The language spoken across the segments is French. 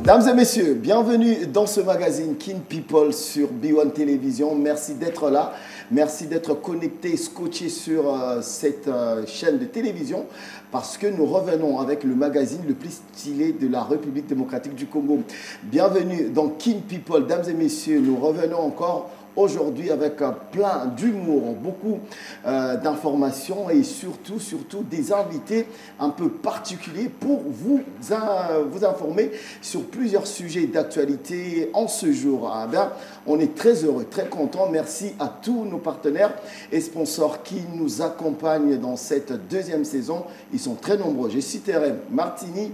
Mesdames et messieurs, bienvenue dans ce magazine Kin People sur B1 Télévision. Merci d'être là, merci d'être connecté, scotché sur cette chaîne de télévision parce que nous revenons avec le magazine le plus stylé de la République démocratique du Congo. Bienvenue dans Kin People, mesdames et messieurs, nous revenons encore aujourd'hui avec plein d'humour, beaucoup d'informations et surtout des invités un peu particuliers pour vous informer sur plusieurs sujets d'actualité en ce jour. Ah bien, on est très heureux, très content. Merci à tous nos partenaires et sponsors qui nous accompagnent dans cette deuxième saison. Ils sont très nombreux. Je citerai Martini,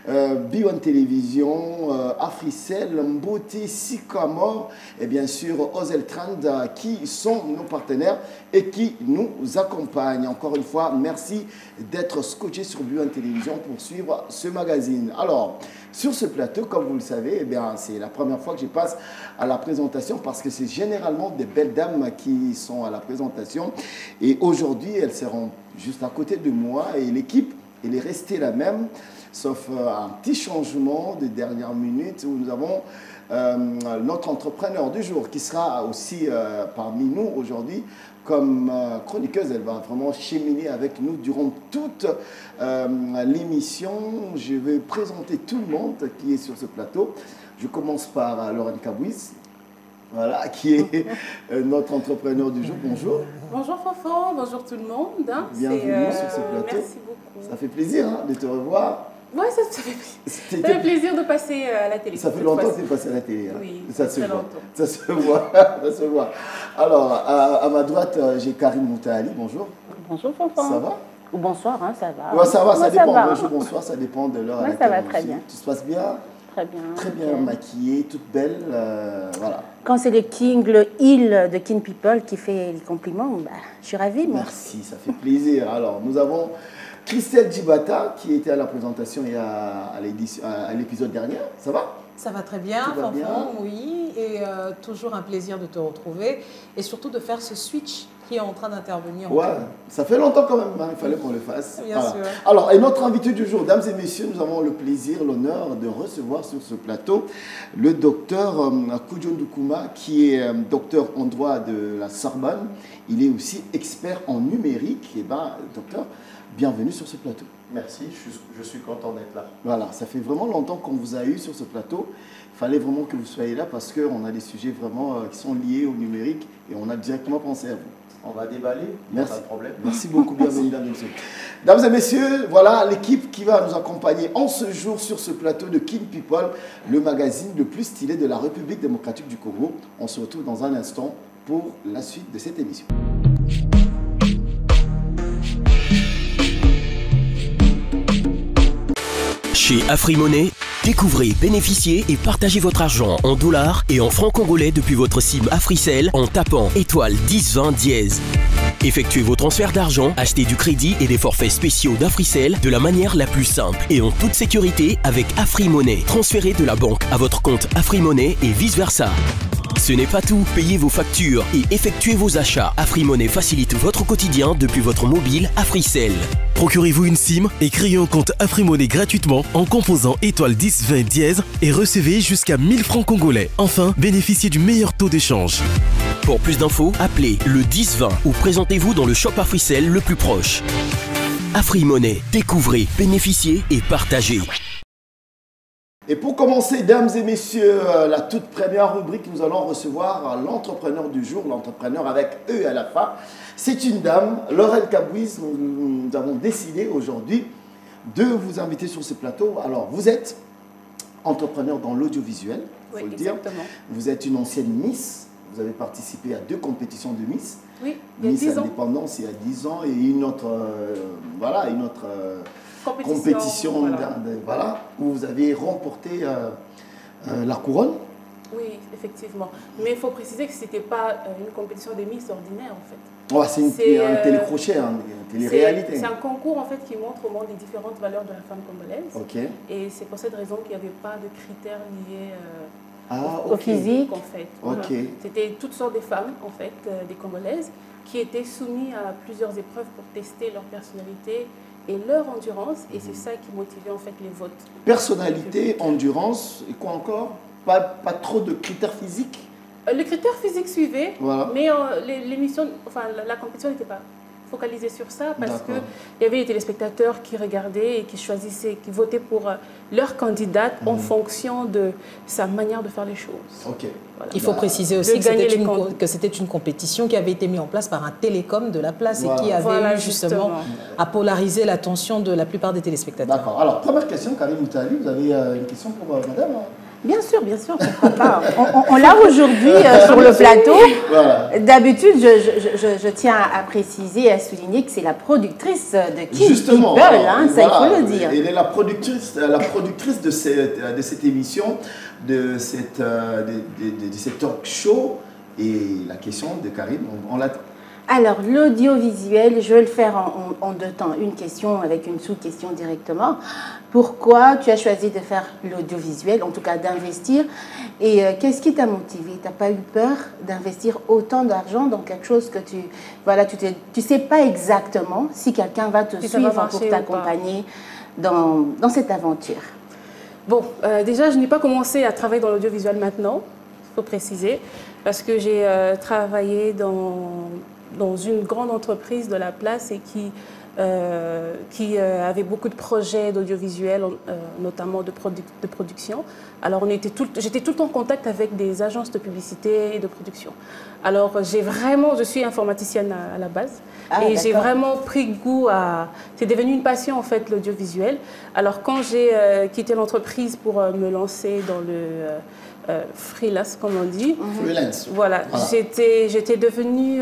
B1 Télévision, Africell, Mbote, Sycamore et bien sûr Ozel qui sont nos partenaires et qui nous accompagnent. Encore une fois, merci d'être scotché sur B1 Télévision pour suivre ce magazine. Alors, sur ce plateau, comme vous le savez, eh c'est la première fois que je passe à la présentation parce que c'est généralement des belles dames qui sont à la présentation. Et aujourd'hui, elles seront juste à côté de moi et l'équipe, elle est restée la même, sauf un petit changement de dernière minute où nous avons notre entrepreneur du jour qui sera aussi parmi nous aujourd'hui comme chroniqueuse. Elle va vraiment cheminer avec nous durant toute l'émission. Je vais présenter tout le monde qui est sur ce plateau. Je commence par Lorraine Kabouis, voilà, qui est notre entrepreneur du jour. Bonjour. Bonjour Fofo, bonjour tout le monde. Bienvenue sur ce plateau. Merci beaucoup. Ça fait plaisir de te revoir. Oui, ça fait plaisir de passer à la télé. Ça fait longtemps que tu es passé à la télé. Hein. Oui, ça se voit. longtemps. Ça se voit. Ça se voit. Alors, à ma droite, j'ai Karine Moutali. Bonjour. Bonjour, Fofo. Ça va? Ou bonsoir, hein, ça va. Ouais, ça va, ça dépend. Va. Bonjour, bonsoir, ça dépend de l'heure à laquelle ça va très bien. Tu te passes bien? Très bien. Très bien maquillée, toute belle. Voilà. Quand c'est le il de Kin People qui fait les compliments, bah, je suis ravie. Moi. Merci, ça fait plaisir. Alors, nous avons Christelle Djibata qui était à la présentation à l'épisode dernier. Ça va? Ça va très bien, Fanfan, oui. Et toujours un plaisir de te retrouver. Et surtout de faire ce switch qui est en train d'intervenir. Ouais, ça fait longtemps quand même, hein, il fallait qu'on le fasse. Bien sûr. Alors, et notre invité du jour, mesdames et messieurs, nous avons le plaisir, l'honneur de recevoir sur ce plateau le docteur Koudion Doukouma, qui est docteur en droit de la Sorbonne. Il est aussi expert en numérique. Et bien, docteur, bienvenue sur ce plateau. Merci, je suis content d'être là. Voilà, ça fait vraiment longtemps qu'on vous a eu sur ce plateau. Il fallait vraiment que vous soyez là parce qu'on a des sujets vraiment qui sont liés au numérique et on a directement pensé à vous. On va déballer, merci. Pas de problème. Merci beaucoup, bienvenue, mesdames et messieurs. Mesdames et messieurs, voilà l'équipe qui va nous accompagner en ce jour sur ce plateau de Kin People, le magazine le plus stylé de la République démocratique du Congo. On se retrouve dans un instant pour la suite de cette émission. Chez AfriMonnaie, découvrez, bénéficiez et partagez votre argent en dollars et en francs congolais depuis votre SIM Africell en tapant étoile 1020 dièse. Effectuez vos transferts d'argent, achetez du crédit et des forfaits spéciaux d'Africell de la manière la plus simple et en toute sécurité avec AfriMonnaie. Transférez de la banque à votre compte AfriMonnaie et vice-versa. Ce n'est pas tout, payez vos factures et effectuez vos achats. AfriMonnaie facilite votre quotidien depuis votre mobile Africell. Procurez-vous une SIM et créez un compte AfriMonnaie gratuitement en composant étoile 1020 dièse et recevez jusqu'à 1000 francs congolais. Enfin, bénéficiez du meilleur taux d'échange. Pour plus d'infos, appelez le 1020 ou présentez-vous dans le shop Africell le plus proche. AfriMonnaie, découvrez, bénéficiez et partagez. Et pour commencer, mesdames et messieurs, la toute première rubrique, nous allons recevoir l'entrepreneur du jour, l'entrepreneur avec E à la fin. C'est une dame, Lorraine Kabouis. Nous avons décidé aujourd'hui de vous inviter sur ce plateau. Alors, vous êtes entrepreneur dans l'audiovisuel, il faut le dire. Vous êtes une ancienne Miss. Vous avez participé à 2 compétitions de Miss. Oui, il y a Miss 10 ans. Indépendance il y a 10 ans et une autre, compétition voilà, où vous avez remporté la couronne. Oui, effectivement. Mais il faut préciser que ce n'était pas une compétition de Miss ordinaire, en fait. Ouais, c'est un télécrochet, une télé-réalité. C'est un concours, en fait, qui montre au monde les différentes valeurs de la femme congolaise. Okay. Et c'est pour cette raison qu'il n'y avait pas de critères liés au physique. En fait. Okay. C'était toutes sortes de femmes, en fait, des Congolaises. qui étaient soumis à plusieurs épreuves pour tester leur personnalité et leur endurance. Et c'est ça qui motivait en fait les votes. Personnalité, endurance, et quoi encore? Pas trop de critères physiques? Les critères physiques suivaient, Voilà. mais l'émission, enfin la compétition n'était pas focalisée sur ça parce qu'il D'accord. y avait les téléspectateurs qui regardaient et qui choisissaient, qui votaient pour leur candidate en fonction de sa manière de faire les choses. Ok. Voilà. Il faut préciser aussi De gagner les que c'était une compétition qui avait été mise en place par un télécom de la place Voilà. et qui avait Voilà, eu justement justement. à polariser l'attention de la plupart des téléspectateurs. D'accord. Alors, première question, Karim Moutali, vous avez une question pour madame? Bien sûr, pourquoi pas. On l'a aujourd'hui sur le plateau. Voilà. D'habitude, je tiens à préciser et à souligner que c'est la productrice de Kin Justement, People, alors, hein, ça voilà, il faut le dire. Elle est la productrice de cette émission, de cette talk show. Et la question de Karim, on l'attend. Alors, l'audiovisuel, je vais le faire en deux temps. Une question avec une sous-question directement. Pourquoi tu as choisi de faire l'audiovisuel, en tout cas d'investir? Et qu'est-ce qui t'a motivé? Tu n'as pas eu peur d'investir autant d'argent dans quelque chose que tu sais pas exactement si quelqu'un va te Si ça va suivre marcher pour ou t'accompagner dans cette aventure? Bon, déjà, je n'ai pas commencé à travailler dans l'audiovisuel maintenant, il faut préciser, parce que j'ai travaillé dans une grande entreprise de la place et qui avait beaucoup de projets d'audiovisuel, notamment de production. Alors, j'étais tout le temps en contact avec des agences de publicité et de production. Alors, je suis informaticienne à la base. Et j'ai vraiment pris goût à... C'est devenu une passion, en fait, l'audiovisuel. Alors, quand j'ai quitté l'entreprise pour me lancer dans le freelance, comme on dit. Freelance. Voilà. J'étais devenue...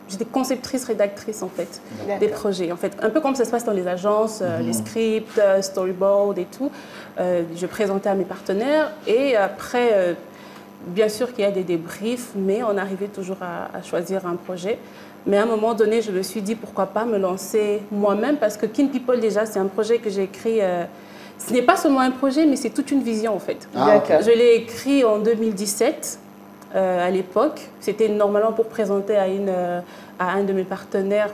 J'étais conceptrice, rédactrice, en fait, des projets. En fait, un peu comme ça se passe dans les agences, les scripts, storyboard et tout. Je présentais à mes partenaires et après... bien sûr qu'il y a des débriefs, mais on arrivait toujours à choisir un projet. Mais à un moment donné, je me suis dit pourquoi pas me lancer moi-même, parce que Kin People, déjà, c'est un projet que j'ai écrit. Ce n'est pas seulement un projet, mais c'est toute une vision, en fait. Je l'ai écrit en 2017, à l'époque. C'était normalement pour présenter à un de mes partenaires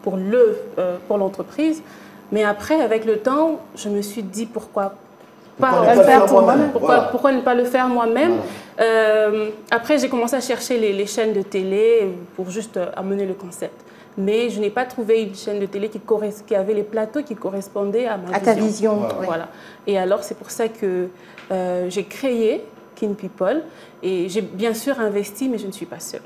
pour l'entreprise. Mais après, avec le temps, je me suis dit pourquoi ne pas le faire moi-même. Après, j'ai commencé à chercher les chaînes de télé pour juste amener le concept. Mais je n'ai pas trouvé une chaîne de télé qui avait les plateaux qui correspondaient à ma vision. Ta vision. Voilà. Et alors, c'est pour ça que j'ai créé Kin People. Et j'ai bien sûr investi, mais je ne suis pas seule.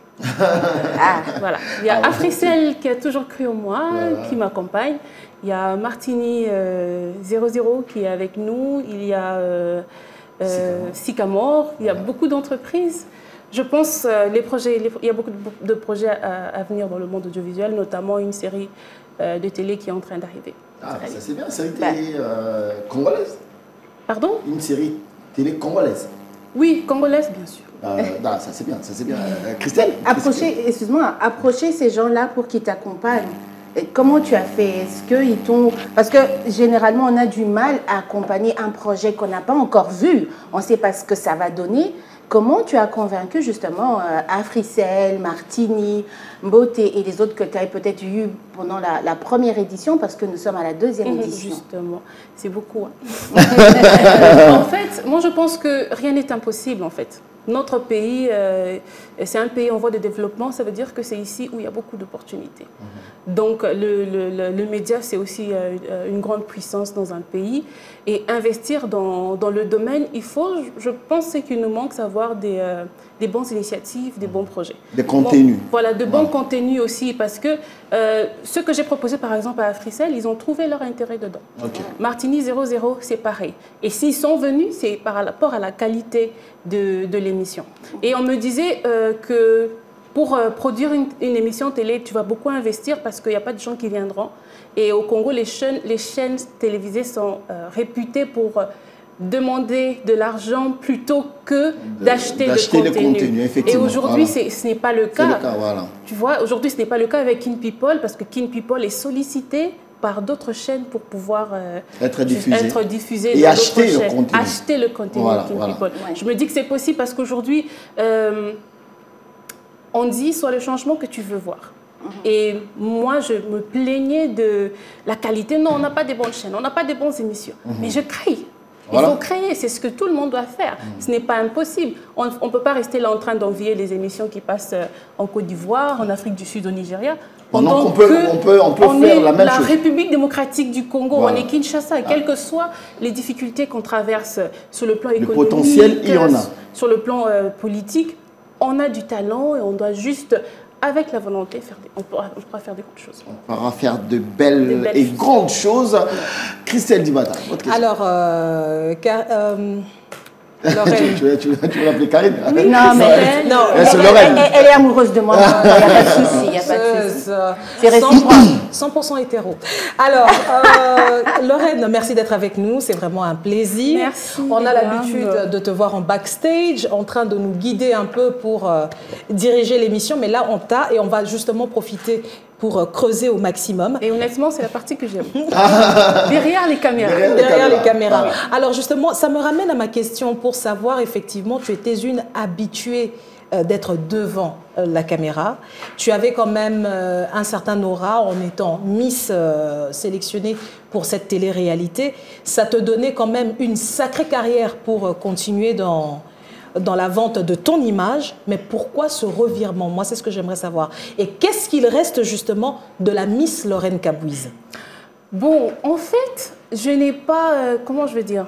Voilà. Il y a Africell qui a toujours cru en moi, qui m'accompagne. Il y a Martini 00 qui est avec nous. Il y a Sycamore. Il y a beaucoup d'entreprises. Je pense il y a beaucoup de projets à venir dans le monde audiovisuel, notamment une série de télé qui est en train d'arriver. Ah, ça c'est bien, une série télé congolaise. Pardon? Une série télé congolaise. Oui, congolaise, bien sûr. Ça c'est bien, ça c'est bien. Christelle? Approcher ces gens-là pour qu'ils t'accompagnent. Et comment tu as fait? Est-ce qu'ils t'ont... Parce que généralement, on a du mal à accompagner un projet qu'on n'a pas encore vu. On ne sait pas ce que ça va donner. Comment tu as convaincu justement Africell, Martini, Mboté et les autres que tu avais peut-être eu pendant la première édition, parce que nous sommes à la deuxième édition? Justement, c'est beaucoup. En fait, moi je pense que rien n'est impossible en fait. Notre pays, c'est un pays en voie de développement, ça veut dire que c'est ici où il y a beaucoup d'opportunités. Donc le média, c'est aussi une grande puissance dans un pays. Et investir dans le domaine, je pense qu'il nous manque d'avoir des bonnes initiatives, des bons projets. Des contenus. Voilà, de bons contenus aussi, parce que ce que j'ai proposé par exemple à Africell, ils ont trouvé leur intérêt dedans. Martini 00, c'est pareil. Et s'ils sont venus, c'est par rapport à la qualité de l'émission. Et on me disait que pour produire une émission télé, tu vas beaucoup investir parce qu'il n'y a pas de gens qui viendront. Et au Congo, les chaînes télévisées sont réputées pour demander de l'argent plutôt que d'acheter le contenu. Et aujourd'hui, ce n'est pas le cas. Tu vois, aujourd'hui, ce n'est pas le cas avec Kin People parce que Kin People est sollicité par d'autres chaînes pour pouvoir être diffusé et acheter le contenu. Acheter le contenu de Kin People. Je me dis que c'est possible parce qu'aujourd'hui, on dit soit le changement que tu veux voir. Et moi, je me plaignais de la qualité. Non, on n'a pas de bonnes chaînes, on n'a pas de bonnes émissions. Mais je crée. Il faut créer, c'est ce que tout le monde doit faire. Ce n'est pas impossible. On ne peut pas rester là en train d'envier les émissions qui passent en Côte d'Ivoire, en Afrique du Sud, au Nigeria. Pendant qu'on peut faire la même chose. La République démocratique du Congo, on est Kinshasa, quelles que soient les difficultés qu'on traverse sur le plan économique, le potentiel, il y en a. Sur le plan politique, on a du talent et on doit juste, avec la volonté, on pourra faire de grandes choses. On pourra faire de belles et grandes choses. Christelle Dibata, votre question. Alors, Lorraine. tu veux l'appeler Karine? Oui, non, mais elle est amoureuse de moi. Il n'y a pas de souci. Il y a pas de souci. C'est réciproque. 100% hétéro. Alors, Lorraine, merci d'être avec nous. C'est vraiment un plaisir. Merci. On a l'habitude de te voir en backstage, en train de nous guider un peu pour diriger l'émission. Mais là, on t'a et on va justement profiter pour creuser au maximum. Et honnêtement, c'est la partie que j'aime. Derrière les caméras. Derrière les caméras. Alors justement, ça me ramène à ma question pour savoir, effectivement, tu étais une habituée d'être devant la caméra. Tu avais quand même un certain aura en étant Miss sélectionnée pour cette télé-réalité. Ça te donnait quand même une sacrée carrière pour continuer dans la vente de ton image, mais pourquoi ce revirement? Moi, c'est ce que j'aimerais savoir. Et qu'est-ce qu'il reste justement de la Miss Lorraine Kabouiz? Bon, en fait, je n'ai pas... comment je vais dire?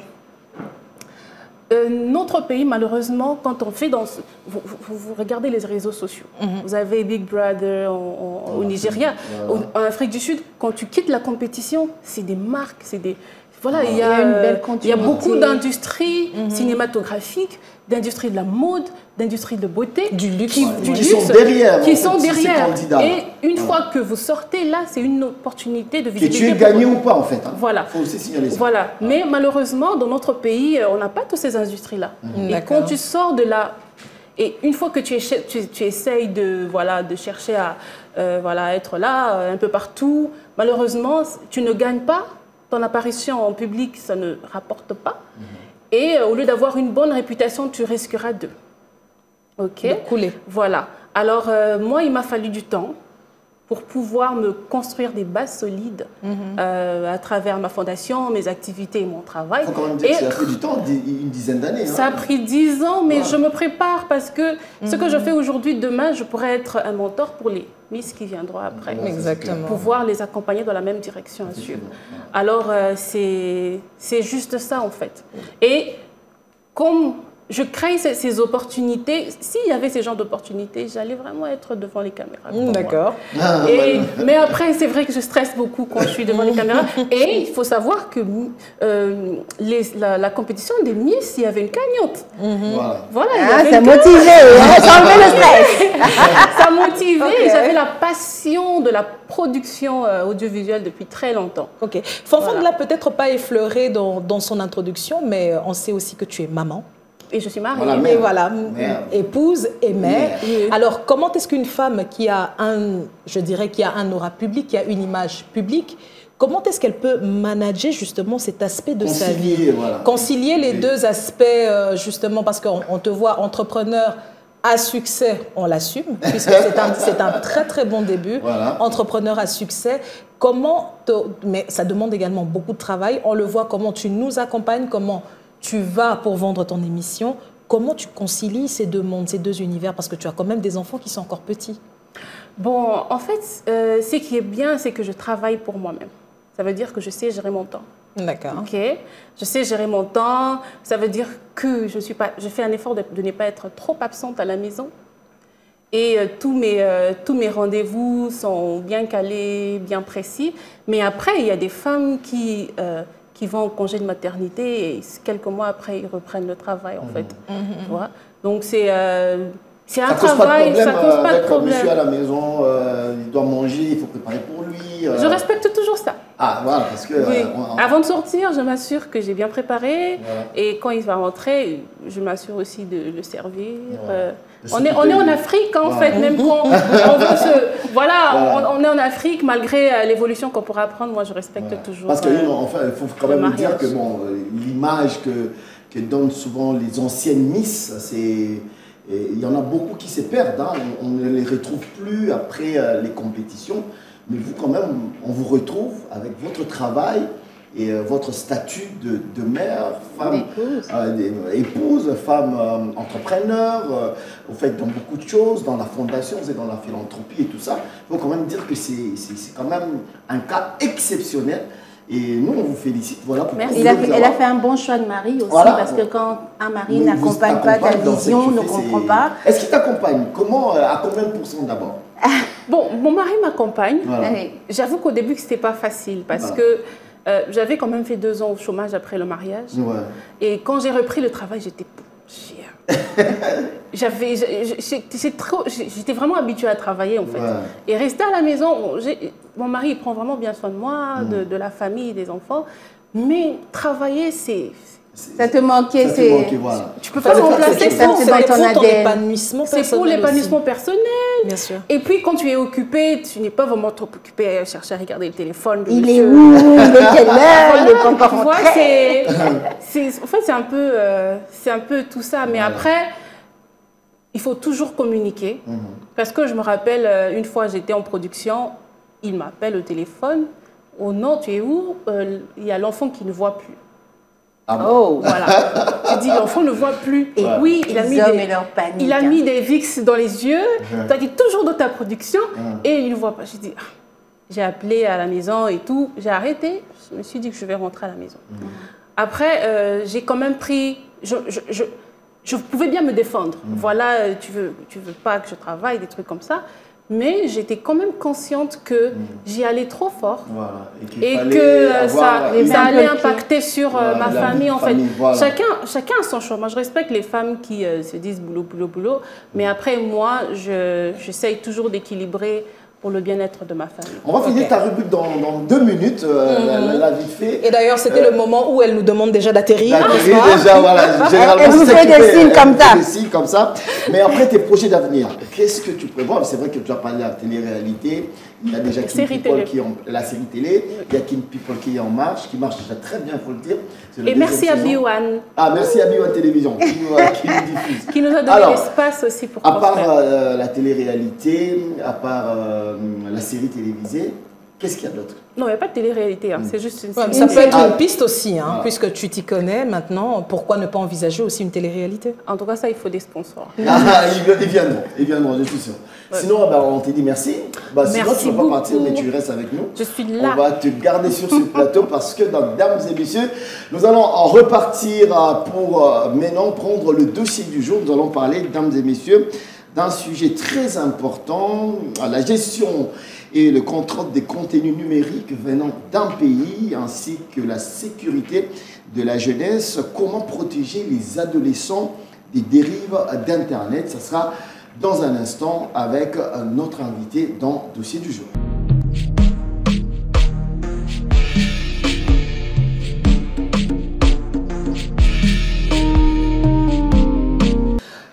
Notre pays, malheureusement, quand on fait dans... Vous regardez les réseaux sociaux. Vous avez Big Brother au Nigeria, en Afrique du Sud. Quand tu quittes la compétition, c'est des marques, c'est des... Voilà, il y a beaucoup d'industries cinématographiques, d'industries de la mode, d'industries de beauté, du luxe, qui sont derrière. Et une fois que vous sortez, là, c'est une opportunité de visibilité. Que tu es gagné ou pas, en fait. Voilà. Il faut aussi signaler ça. Voilà. Mais malheureusement, dans notre pays, on n'a pas toutes ces industries-là. Et quand tu sors de là, et une fois que tu essayes de chercher à être là, un peu partout, malheureusement, tu ne gagnes pas. Ton apparition en public, ça ne rapporte pas. Et au lieu d'avoir une bonne réputation, tu risqueras de couler. Voilà. Alors, moi, il m'a fallu du temps pour pouvoir me construire des bases solides à travers ma fondation, mes activités et mon travail. Il faut quand même dire que ça a pris du temps, une dizaine d'années. Ça a pris 10 ans, mais je me prépare parce que ce que je fais aujourd'hui, demain, je pourrais être un mentor pour les Miss qui viendront après. Exactement. Pouvoir les accompagner dans la même direction à suivre. Alors, c'est juste ça, en fait. Et comme je crée ces opportunités, s'il y avait ces genres d'opportunités, j'allais vraiment être devant les caméras. D'accord. Mais après, c'est vrai que je stresse beaucoup quand je suis devant les caméras. Et il faut savoir que la compétition des Miss, il y avait une gagnante. Voilà, ça motivait, ça enlevait le stress. Ça motivait, j'avais la passion de la production audiovisuelle depuis très longtemps. Ok. Fanfan ne l'a peut-être pas effleuré dans son introduction, mais on sait aussi que tu es maman. Et je suis mariée. Voilà, épouse et mère. Alors, comment est-ce qu'une femme qui a un aura public, qui a une image publique, comment est-ce qu'elle peut manager justement cet aspect de sa vie? Concilier les deux aspects, justement, parce qu'on te voit entrepreneur à succès, on l'assume, puisque c'est un très très bon début. Entrepreneur à succès. Mais ça demande également beaucoup de travail. On le voit, comment tu nous accompagnes, comment tu vas pour vendre ton émission. Comment tu concilies ces deux mondes, ces deux univers? Parce que tu as quand même des enfants qui sont encore petits. Bon, en fait, ce qui est bien, c'est que je travaille pour moi-même. Ça veut dire que je sais gérer mon temps. D'accord. Ok. Je sais gérer mon temps. Ça veut dire que je fais un effort de ne pas être trop absente à la maison. Et tous mes rendez-vous sont bien calés, bien précis. Mais après, il y a des femmes qui vont en congé de maternité et quelques mois après, ils reprennent le travail, en fait. Voilà. Donc, c'est un travail, ça cause pas de problème. Monsieur à la maison, il doit manger, il faut préparer pour lui. Je respecte toujours ça. Ah, voilà, parce que... Avant de sortir, je m'assure que j'ai bien préparé. Et quand il va rentrer, je m'assure aussi de le servir. On est en Afrique, en fait, même quand on veut se... Voilà, on est en Afrique, malgré l'évolution qu'on pourra apprendre, moi, je respecte toujours. Parce qu'il faut quand même dire que l'image que donnent souvent les anciennes Miss, Et il y en a beaucoup qui se perdent, hein. On ne les retrouve plus après les compétitions. Mais vous, quand même, on vous retrouve avec votre travail et votre statut de mère, femme, épouse, femme entrepreneur. Vous faites dans beaucoup de choses, dans la fondation, vous êtes dans la philanthropie et tout ça. Il faut quand même dire que c'est quand même un cas exceptionnel. Et nous, on vous félicite. Voilà pourquoi elle a fait un bon choix de mari aussi, voilà, parce que quand un mari n'accompagne pas ta vision, ne comprend pas. Est-ce qu'il t'accompagne? Comment, à combien de pourcents d'abord? Bon, mon mari m'accompagne. Voilà. J'avoue qu'au début, ce n'était pas facile parce que j'avais quand même fait 2 ans au chômage après le mariage. Ouais. Et quand j'ai repris le travail, j'étais j'étais vraiment habituée à travailler en fait. Ouais. Et rester à la maison, mon mari il prend vraiment bien soin de moi, de la famille, des enfants. Mais travailler, ça te manquait, voilà. Tu peux pas remplacer ça, c'est pour ton épanouissement personnel. C'est pour l'épanouissement personnel. Bien sûr. Et puis quand tu es occupé, tu n'es pas vraiment trop occupé à chercher à regarder le téléphone. Il est où? Il est quelle heure? Il est pas encore rentré. En fait, c'est un peu tout ça. Mais après, il faut toujours communiquer. Parce que je me rappelle, une fois j'étais en production, il m'appelle au téléphone. Oh non, tu es où? Il y a l'enfant qui ne voit plus. Ah bon? Voilà. Je dis, l'enfant ne voit plus. Et oui, il a mis des VIX dans les yeux. Tu as dit toujours dans ta production et il ne voit pas. Je dis, j'ai appelé à la maison et tout. J'ai arrêté. Je me suis dit que je vais rentrer à la maison. Après, j'ai quand même pris... Je pouvais bien me défendre. Voilà, tu veux pas que je travaille, des trucs comme ça. Mais j'étais quand même consciente que j'y allais trop fort, voilà, et que ça allait impacter sur ma famille en fait. Voilà. Chacun a son choix. Moi, je respecte les femmes qui se disent boulot, boulot, boulot. Mais après, moi, j'essaye toujours d'équilibrer pour le bien-être de ma famille. On va finir ta rubrique dans 2 minutes, la vite fait. Et d'ailleurs, c'était le moment où elle nous demande déjà d'atterrir. Déjà, voilà. Généralement, elle vous fait des signes comme ça. Des signes comme ça. Mais après, tes projets d'avenir, qu'est-ce que tu prévois? C'est vrai que tu as parlé de la télé-réalité. Il y a déjà Kin People la série télé. Il y a Kin People qui est en marche, qui marche déjà très bien, il faut le dire. Et merci à B1. Ah, merci à B1 Télévision qui nous diffuse. Qui nous a donné l'espace aussi pour à part la télé-réalité, à part la série télévisée, qu'est-ce qu'il y a d'autre? Non, il n'y a pas de télé-réalité, hein. C'est juste une série. Ça peut être une piste aussi, hein, puisque tu t'y connais maintenant. Pourquoi ne pas envisager aussi une télé-réalité? En tout cas, ça, il faut des sponsors. Ils viendront, je suis sûr. Ouais. Sinon, on te dit merci. Merci sinon, tu ne vas pas partir, mais tu restes avec nous. Je suis là. On va te garder sur ce plateau parce que, mesdames et messieurs, nous allons en repartir pour maintenant prendre le dossier du jour. Nous allons parler, mesdames et messieurs, d'un sujet très important, la gestion et le contrôle des contenus numériques venant d'un pays, ainsi que la sécurité de la jeunesse. Comment protéger les adolescents des dérives d'Internet? Ça sera dans un instant avec notre invité dans le dossier du jour.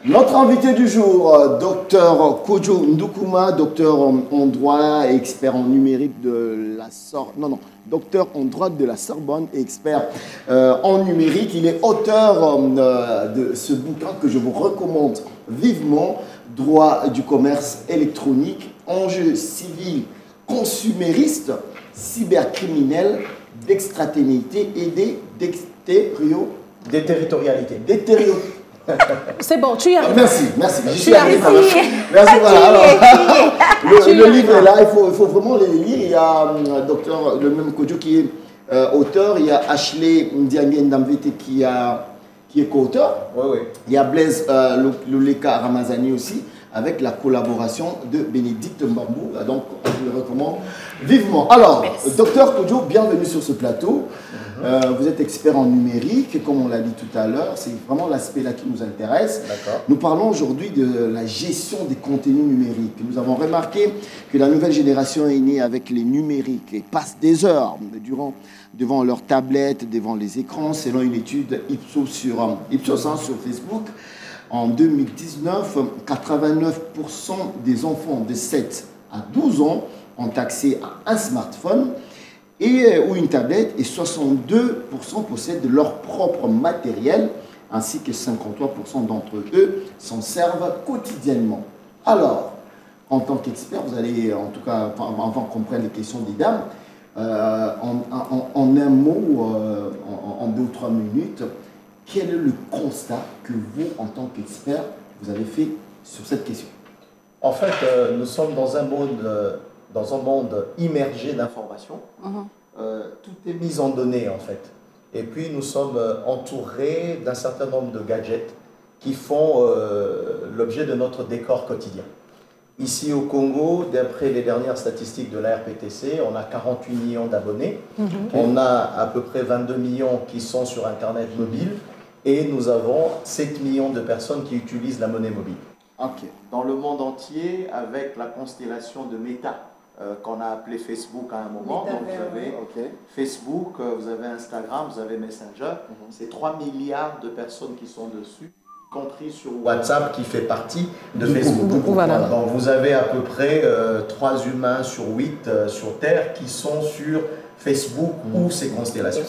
Notre invité du jour, Dr Kojo Ndoukouma, docteur en droit et expert en numérique de la docteur en droit de la Sorbonne et expert en numérique. Il est auteur de ce bouquin que je vous recommande vivement, Droit du commerce électronique, enjeux civils consuméristes, cybercriminels, d'extraterritorialité et déterritorialité. C'est bon, tu y arrives. Merci. Je suis arrivé. Merci, voilà. Alors, le livre est là, il faut vraiment le lire. Il y a le même Kojo qui est auteur. Il y a Ashley Ndiamie Ndamvete qui est co-auteur. Oui. Il y a Blaise Loleka Ramazani aussi, avec la collaboration de Bénédicte Mbambou. Donc, je le recommande vivement. Alors, docteur Kojo, bienvenue sur ce plateau. Vous êtes expert en numérique, comme on l'a dit tout à l'heure, c'est vraiment l'aspect là qui nous intéresse. Nous parlons aujourd'hui de la gestion des contenus numériques. Nous avons remarqué que la nouvelle génération est née avec les numériques et passe des heures devant leurs tablettes, devant les écrans, selon une étude Ipsos sur Facebook. En 2019, 89% des enfants de 7 à 12 ans ont accès à un smartphone ou une tablette et 62% possèdent leur propre matériel ainsi que 53% d'entre eux s'en servent quotidiennement. Alors, en tant qu'expert, vous allez, en tout cas, avant qu'on prenne les questions des dames, en un mot, en 2 ou 3 minutes, quel est le constat que vous, en tant qu'expert, vous avez fait sur cette question? En fait, nous sommes dans un monde immergé d'informations. Tout est mis en données, en fait. Et puis, nous sommes entourés d'un certain nombre de gadgets qui font l'objet de notre décor quotidien. Ici au Congo, d'après les dernières statistiques de la RPTC, on a 48 millions d'abonnés. On a à peu près 22 millions qui sont sur Internet mobile. Et nous avons 7 millions de personnes qui utilisent la monnaie mobile. Dans le monde entier, avec la constellation de Meta, qu'on a appelé Facebook à un moment. Donc vous avez Facebook, vous avez Instagram, vous avez Messenger. C'est 3 milliards de personnes qui sont dessus, y compris sur WhatsApp qui fait partie de Facebook. Voilà. Donc vous avez à peu près 3 humains sur 8 sur Terre qui sont sur Facebook ou ces constellations.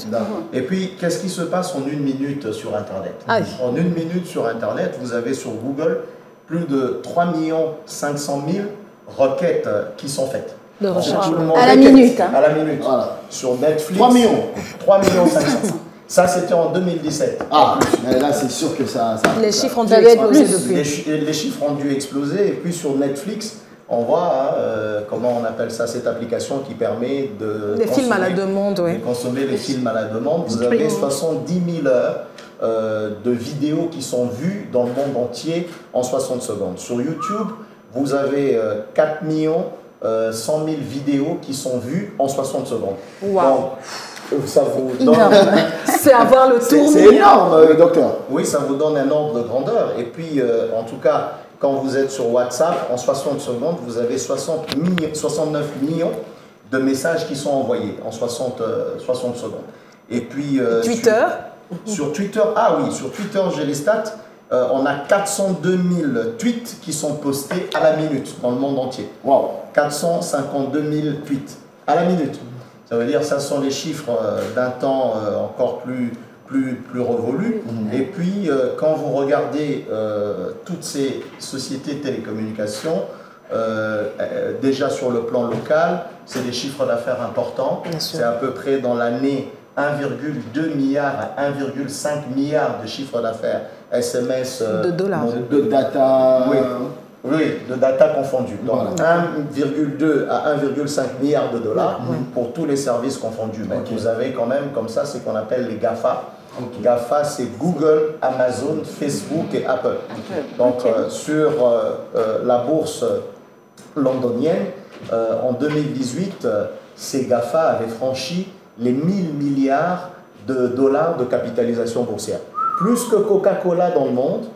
Et puis, qu'est-ce qui se passe en 1 minute sur Internet? En 1 minute sur Internet, vous avez sur Google plus de 3 500 000 requêtes qui sont faites. De recherche. À la minute. À la minute. Voilà. Sur Netflix. 3 millions. 3 500. Ça, c'était en 2017. Mais là, c'est sûr que ça les chiffres ont dû exploser depuis. Les chiffres ont dû exploser. Et puis, sur Netflix, on voit, comment on appelle ça, cette application qui permet de films à la demande, de consommer les films à la demande. Vous avez 70 000 heures de vidéos qui sont vues dans le monde entier en 60 secondes. Sur YouTube, vous avez 4 100 000 vidéos qui sont vues en 60 secondes. Wow. Donc, ça vous donne... C'est avoir le tour. C'est énorme, docteur. Oui, ça vous donne un ordre de grandeur. Et puis, en tout cas, quand vous êtes sur WhatsApp, en 60 secondes, vous avez 69 millions de messages qui sont envoyés en 60 secondes. Et puis... Twitter sur Twitter, sur Twitter, j'ai les stats. On a 402 000 tweets qui sont postés à la minute dans le monde entier. Wow. 452 000 tweets à la minute. Ça veut dire que ça sont les chiffres d'un temps encore plus révolu. Et puis, quand vous regardez toutes ces sociétés de télécommunications, déjà sur le plan local, c'est des chiffres d'affaires importants. C'est à peu près dans l'année 1,2 milliard à 1,5 milliard de chiffre d'affaires SMS de dollars. De data. Oui, de data confondue. Donc 1,2 à 1,5 milliard de dollars pour tous les services confondus. Mais vous avez quand même, comme ça, c'est qu'on appelle les GAFA. GAFA, c'est Google, Amazon, Facebook et Apple. Donc sur la bourse londonienne, en 2018, ces GAFA avaient franchi les 1 000 milliards de dollars de capitalisation boursière. Plus que Coca-Cola dans le monde,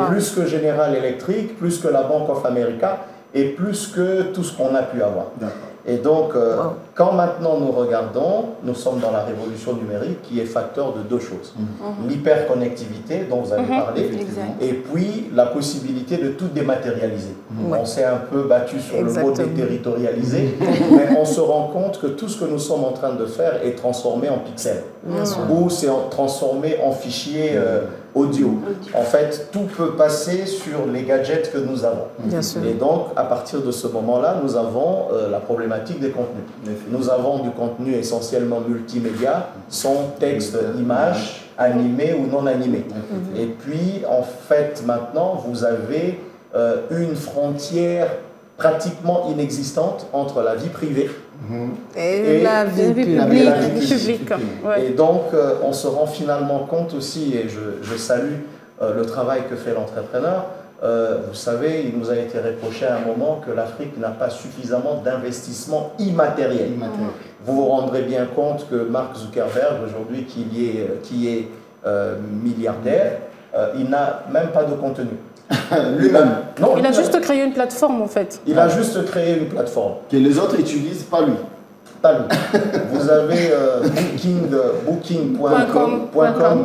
plus que General Electric, plus que la Bank of America et plus que tout ce qu'on a pu avoir. Et donc, quand maintenant nous regardons, nous sommes dans la révolution numérique qui est facteur de 2 choses. L'hyperconnectivité dont vous avez parlé, et puis la possibilité de tout dématérialiser. On s'est un peu battu sur le mot déterritorialiser, mais on se rend compte que tout ce que nous sommes en train de faire est transformé en pixels, ou c'est transformé en fichier audio. En fait, tout peut passer sur les gadgets que nous avons. Et donc, à partir de ce moment-là, nous avons la problématique des contenus. Nous avons du contenu essentiellement multimédia, son, texte, image, animé ou non animé. Et puis, en fait, maintenant, vous avez une frontière pratiquement inexistante entre la vie privée et la vie publique. Et donc, on se rend finalement compte aussi, et je salue le travail que fait l'entrepreneur. Vous savez, il nous a été reproché à un moment que l'Afrique n'a pas suffisamment d'investissement immatériel. Vous vous rendrez bien compte que Mark Zuckerberg, aujourd'hui, qui est milliardaire, il n'a même pas de contenu. Lui-même. Il a juste créé une plateforme en fait. Il a juste créé une plateforme. Que les autres utilisent, pas lui. Pas lui. Vous avez booking.com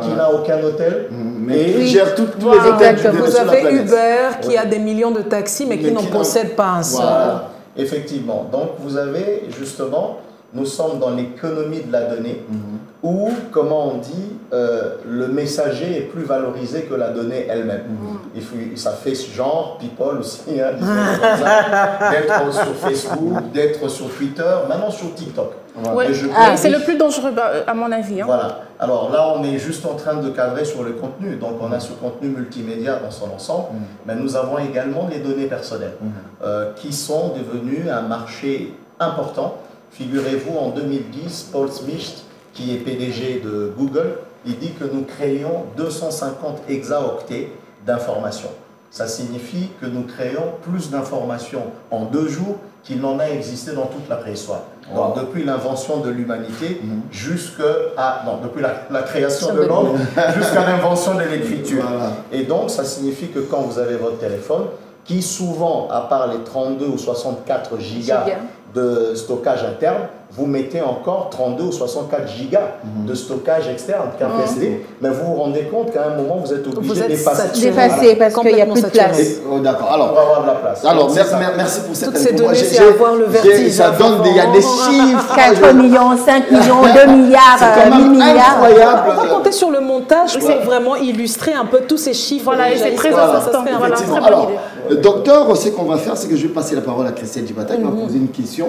qui n'a aucun hôtel. Mais il gère tous les hôtels. Vous avez Uber qui a des millions de taxis mais qui n'en possède pas un seul. Voilà, effectivement. Donc vous avez justement nous sommes dans l'économie de la donnée, où, comment on dit, le messager est plus valorisé que la donnée elle-même. Ça fait ce genre, people aussi, hein, d'être sur Facebook, d'être sur Twitter, maintenant sur TikTok. Ouais. C'est le plus dangereux, à mon avis. Hein. Voilà. Alors là, on est juste en train de cadrer sur le contenu. Donc, on a ce contenu multimédia dans son ensemble, mais nous avons également les données personnelles qui sont devenues un marché important. Figurez-vous, en 2010, Paul Smith, qui est PDG de Google, il dit que nous créons 250 hexaoctets d'informations. Ça signifie que nous créons plus d'informations en 2 jours qu'il n'en a existé dans toute la préhistoire. Donc, depuis l'invention de l'humanité depuis la création de l'homme jusqu'à l'invention de l'écriture. Et donc, ça signifie que quand vous avez votre téléphone, qui souvent, à part les 32 ou 64 gigas de stockage interne, vous mettez encore 32 ou 64 gigas de stockage externe, carte SD, mais vous vous rendez compte qu'à un moment, vous êtes obligé d'effacer parce qu'il n'y a plus de place. D'accord, alors, on va avoir de la place. Alors merci pour cette info. Toutes ces données, c'est avoir le vertige. Ça donne, il y a des chiffres. 4 millions, 5 millions, 2 milliards, 1000 milliards. Incroyable. On va compter sur le montage pour vraiment illustrer un peu tous ces chiffres. Voilà, et c'est très important. Alors, docteur, ce qu'on va faire, c'est que je vais passer la parole à Christelle Djibata qui va poser une question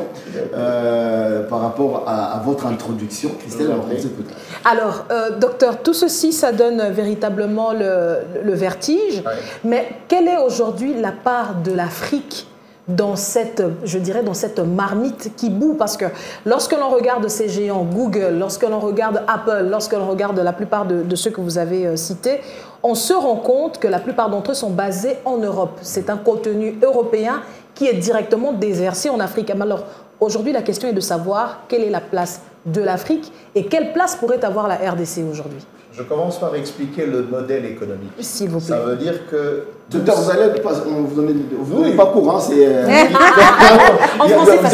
par rapport à votre introduction. Christelle, on vous écoute. Alors, docteur, tout ceci, ça donne véritablement le vertige. Mais quelle est aujourd'hui la part de l'Afrique dans cette, je dirais, dans cette marmite qui bout? Parce que lorsque l'on regarde ces géants, Google, lorsque l'on regarde Apple, lorsque l'on regarde la plupart de ceux que vous avez cités, on se rend compte que la plupart d'entre eux sont basés en Europe. C'est un contenu européen qui est directement déversé en Afrique. Alors, aujourd'hui, la question est de savoir quelle est la place de l'Afrique et quelle place pourrait avoir la RDC aujourd'hui. Je commence par expliquer le modèle économique. S'il vous plaît. Ça veut dire que... Docteur, vous allez vous donnez pas cours, hein, c'est...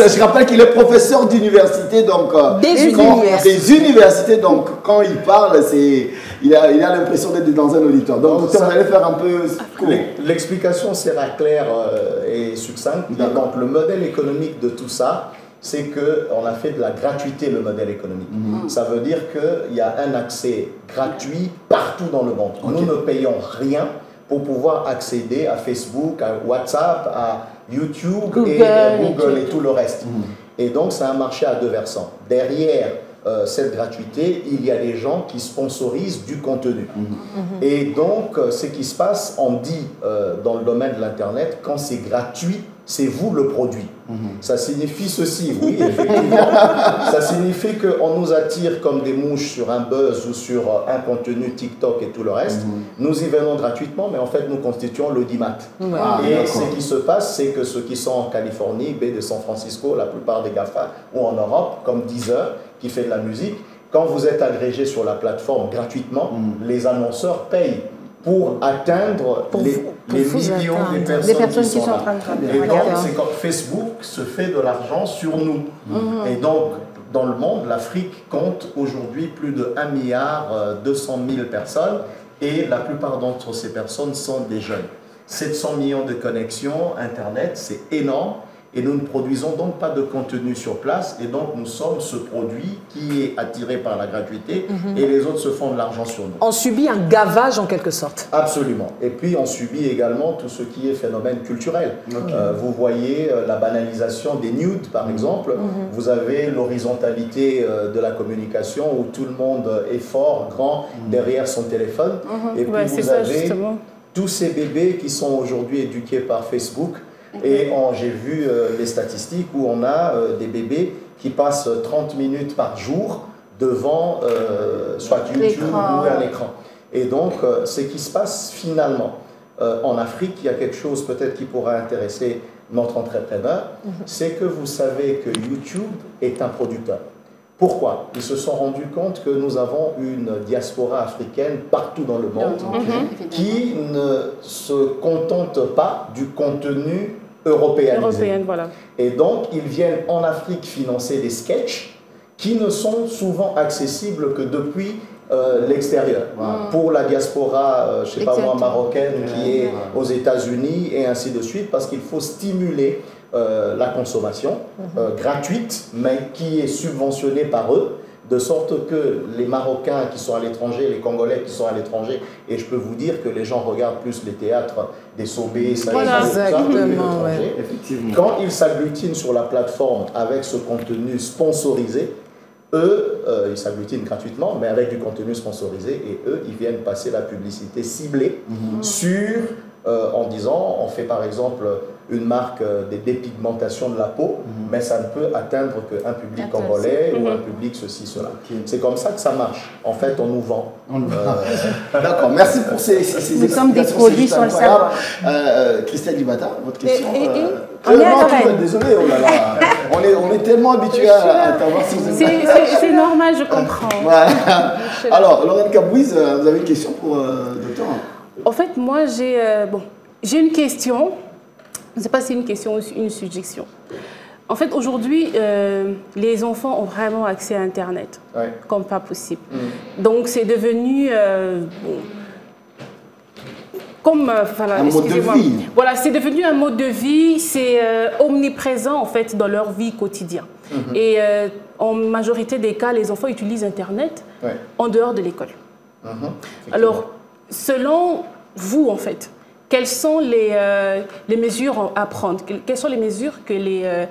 je je rappelle qu'il est professeur d'université, donc... Des universités, donc quand il parle, il a l'impression d'être dans un auditoire. Donc, docteur, vous allez faire un peu... L'explication sera claire et succincte. Donc, le modèle économique de tout ça, c'est qu'on a fait de la gratuité le modèle économique. Ça veut dire qu'il y a un accès gratuit partout dans le monde. Nous ne payons rien pour pouvoir accéder à Facebook, à WhatsApp, à YouTube, Google et tout le reste. Et donc, c'est un marché à 2 versants. Derrière cette gratuité, il y a des gens qui sponsorisent du contenu. Et donc, ce qui se passe, on dit dans le domaine de l'Internet, quand c'est gratuit, c'est vous le produit. Ça signifie ceci, oui, effectivement. Ça signifie qu'on nous attire comme des mouches sur un buzz ou sur un contenu TikTok et tout le reste. Nous y venons gratuitement, mais en fait, nous constituons l'audimat. Et ce qui se passe, c'est que ceux qui sont en Californie, baie de San Francisco, la plupart des GAFA, ou en Europe, comme Deezer, qui fait de la musique, quand vous êtes agrégé sur la plateforme gratuitement, les annonceurs payent pour atteindre les millions de personnes qui sont en train de travailler. Et donc, c'est comme Facebook se fait de l'argent sur nous. Et donc, dans le monde, l'Afrique compte aujourd'hui plus de 1,2 milliard personnes et la plupart d'entre ces personnes sont des jeunes. 700 millions de connexions Internet, c'est énorme. Et nous ne produisons donc pas de contenu sur place. Et donc, nous sommes ce produit qui est attiré par la gratuité et les autres se font de l'argent sur nous. On subit un gavage en quelque sorte. Absolument. Et puis, on subit également tout ce qui est phénomène culturel. Vous voyez la banalisation des nudes, par exemple. Vous avez l'horizontalité de la communication où tout le monde est fort, grand, derrière son téléphone. Et puis, vous avez tous ces bébés qui sont aujourd'hui éduqués par Facebook. Et j'ai vu les statistiques où on a des bébés qui passent 30 minutes par jour devant soit YouTube ou un écran. Et donc, ce qui se passe finalement en Afrique, il y a quelque chose peut-être qui pourra intéresser notre entrepreneur, c'est que vous savez que YouTube est un producteur. Pourquoi? Ils se sont rendus compte que nous avons une diaspora africaine partout dans le monde qui ne se contente pas du contenu européanisé. Voilà. Et donc, ils viennent en Afrique financer des sketchs qui ne sont souvent accessibles que depuis l'extérieur. Pour la diaspora, je ne sais pas moi, marocaine qui est aux États-Unis et ainsi de suite, parce qu'il faut stimuler la consommation gratuite, mais qui est subventionnée par eux, de sorte que les Marocains qui sont à l'étranger, les Congolais qui sont à l'étranger, et je peux vous dire que les gens regardent plus les théâtres des Sobé, Effectivement. Quand ils s'agglutinent sur la plateforme avec ce contenu sponsorisé, eux, ils s'agglutinent gratuitement, mais avec du contenu sponsorisé, et eux, ils viennent passer la publicité ciblée sur, en disant, on fait par exemple une marque des dépigmentations de la peau, mais ça ne peut atteindre qu'un public congolais ou un public ceci, cela. C'est comme ça que ça marche. En fait, on nous vend. D'accord, merci pour ces Nous sommes des produits sur le savoir. Christelle Dibata, votre question. On est à désolé, oh là là. on est tellement habitués à t'avoir sur cette C'est normal, je comprends. Voilà. Alors, Lorraine Kabouiz, vous avez une question pour le docteur? En fait, moi, j'ai une question. Je ne sais pas si c'est une question ou une suggestion. En fait, aujourd'hui, les enfants ont vraiment accès à Internet, comme pas possible. Donc, c'est devenu... un mode de vie. Voilà, c'est devenu un mode de vie, c'est omniprésent, en fait, dans leur vie quotidienne. Et en majorité des cas, les enfants utilisent Internet en dehors de l'école. Alors, selon vous, en fait, quelles sont les mesures à prendre? Quelles sont les mesures que les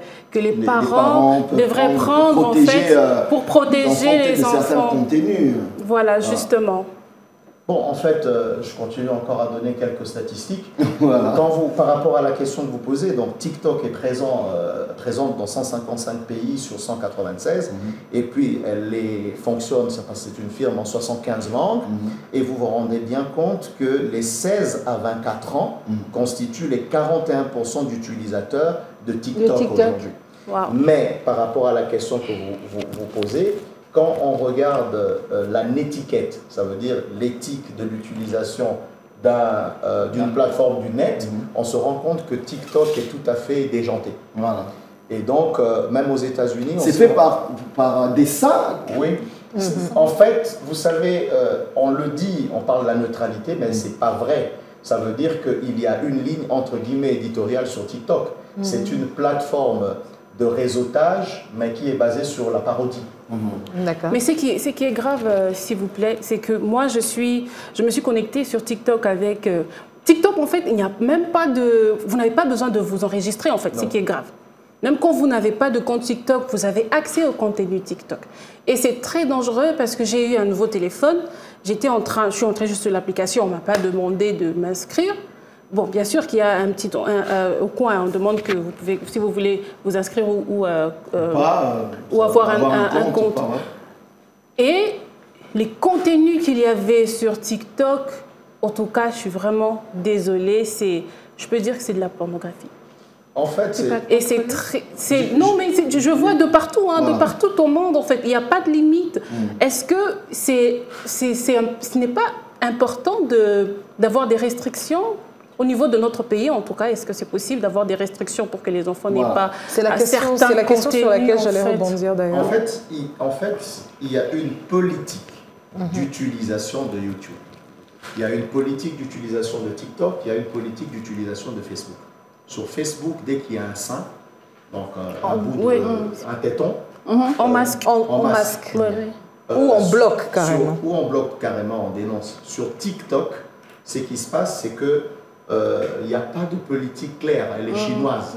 parents devraient prendre en fait, pour protéger les enfants? Voilà, justement. Bon, en fait, je continue encore à donner quelques statistiques. Voilà. Par rapport à la question que vous posez, donc TikTok est présente dans 155 pays sur 196, et puis elle fonctionne, c'est une firme en 75 langues, et vous vous rendez bien compte que les 16 à 24 ans constituent les 41% d'utilisateurs de TikTok aujourd'hui. Wow. Mais par rapport à la question que vous posez, quand on regarde la netiquette, ça veut dire l'éthique de l'utilisation d'une plateforme du net, on se rend compte que TikTok est tout à fait déjanté. Voilà. Et donc, même aux États-Unis... C'est fait par dessin. Oui. En fait, vous savez, on le dit, on parle de la neutralité, mais ce n'est pas vrai. Ça veut dire qu'il y a une ligne, entre guillemets, éditoriale sur TikTok. C'est une plateforme de réseautage, mais qui est basée sur la parodie. D'accord. Mais ce qui est grave, s'il vous plaît, c'est que moi, je me suis connectée sur TikTok avec... TikTok, en fait, il n'y a même pas de... Vous n'avez pas besoin de vous enregistrer, en fait, ce qui est grave. Même quand vous n'avez pas de compte TikTok, vous avez accès au contenu TikTok. Et c'est très dangereux parce que j'ai eu un nouveau téléphone. Je suis entrée juste sur l'application, on ne m'a pas demandé de m'inscrire. Bon, bien sûr qu'il y a un petit... au coin, on demande que vous pouvez, si vous voulez vous inscrire ou avoir un compte. Et les contenus qu'il y avait sur TikTok, en tout cas, je suis vraiment désolée, je peux dire que c'est de la pornographie. En fait, et c'est très... Non, mais je vois de partout, de partout au monde, en fait. Il n'y a pas de limite. Est-ce que ce n'est pas important d'avoir des restrictions au niveau de notre pays, en tout cas? Est-ce que c'est possible d'avoir des restrictions pour que les enfants n'aient pas C'est la question sur laquelle j'allais rebondir, d'ailleurs. En fait, il y a une politique d'utilisation de YouTube. Il y a une politique d'utilisation de TikTok, il y a une politique d'utilisation de Facebook. Sur Facebook, dès qu'il y a un sein, donc un téton, on masque. Ou on bloque carrément. Ou on bloque carrément, on dénonce. Sur TikTok, ce qui se passe, c'est que il n'y a pas de politique claire, elle est chinoise.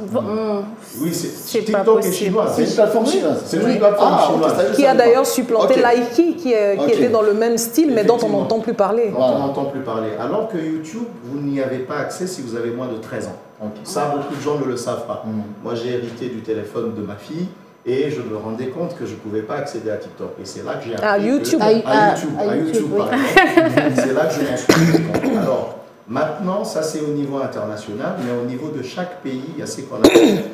Oui, TikTok est chinoise. C'est une plateforme chinoise. C'est une plateforme chinoise. Qui a d'ailleurs supplanté Likee, qui était dans le même style, mais dont on n'entend plus parler. On n'entend plus parler. Alors que YouTube, vous n'y avez pas accès si vous avez moins de 13 ans. Ça, beaucoup de gens ne le savent pas. Moi, j'ai hérité du téléphone de ma fille. Et je me rendais compte que je ne pouvais pas accéder à TikTok. Et c'est là que j'ai appris. À YouTube. C'est là que je m'en suis rendu compte. Alors, maintenant, ça c'est au niveau international, mais au niveau de chaque pays, il y a ce qu'on appelle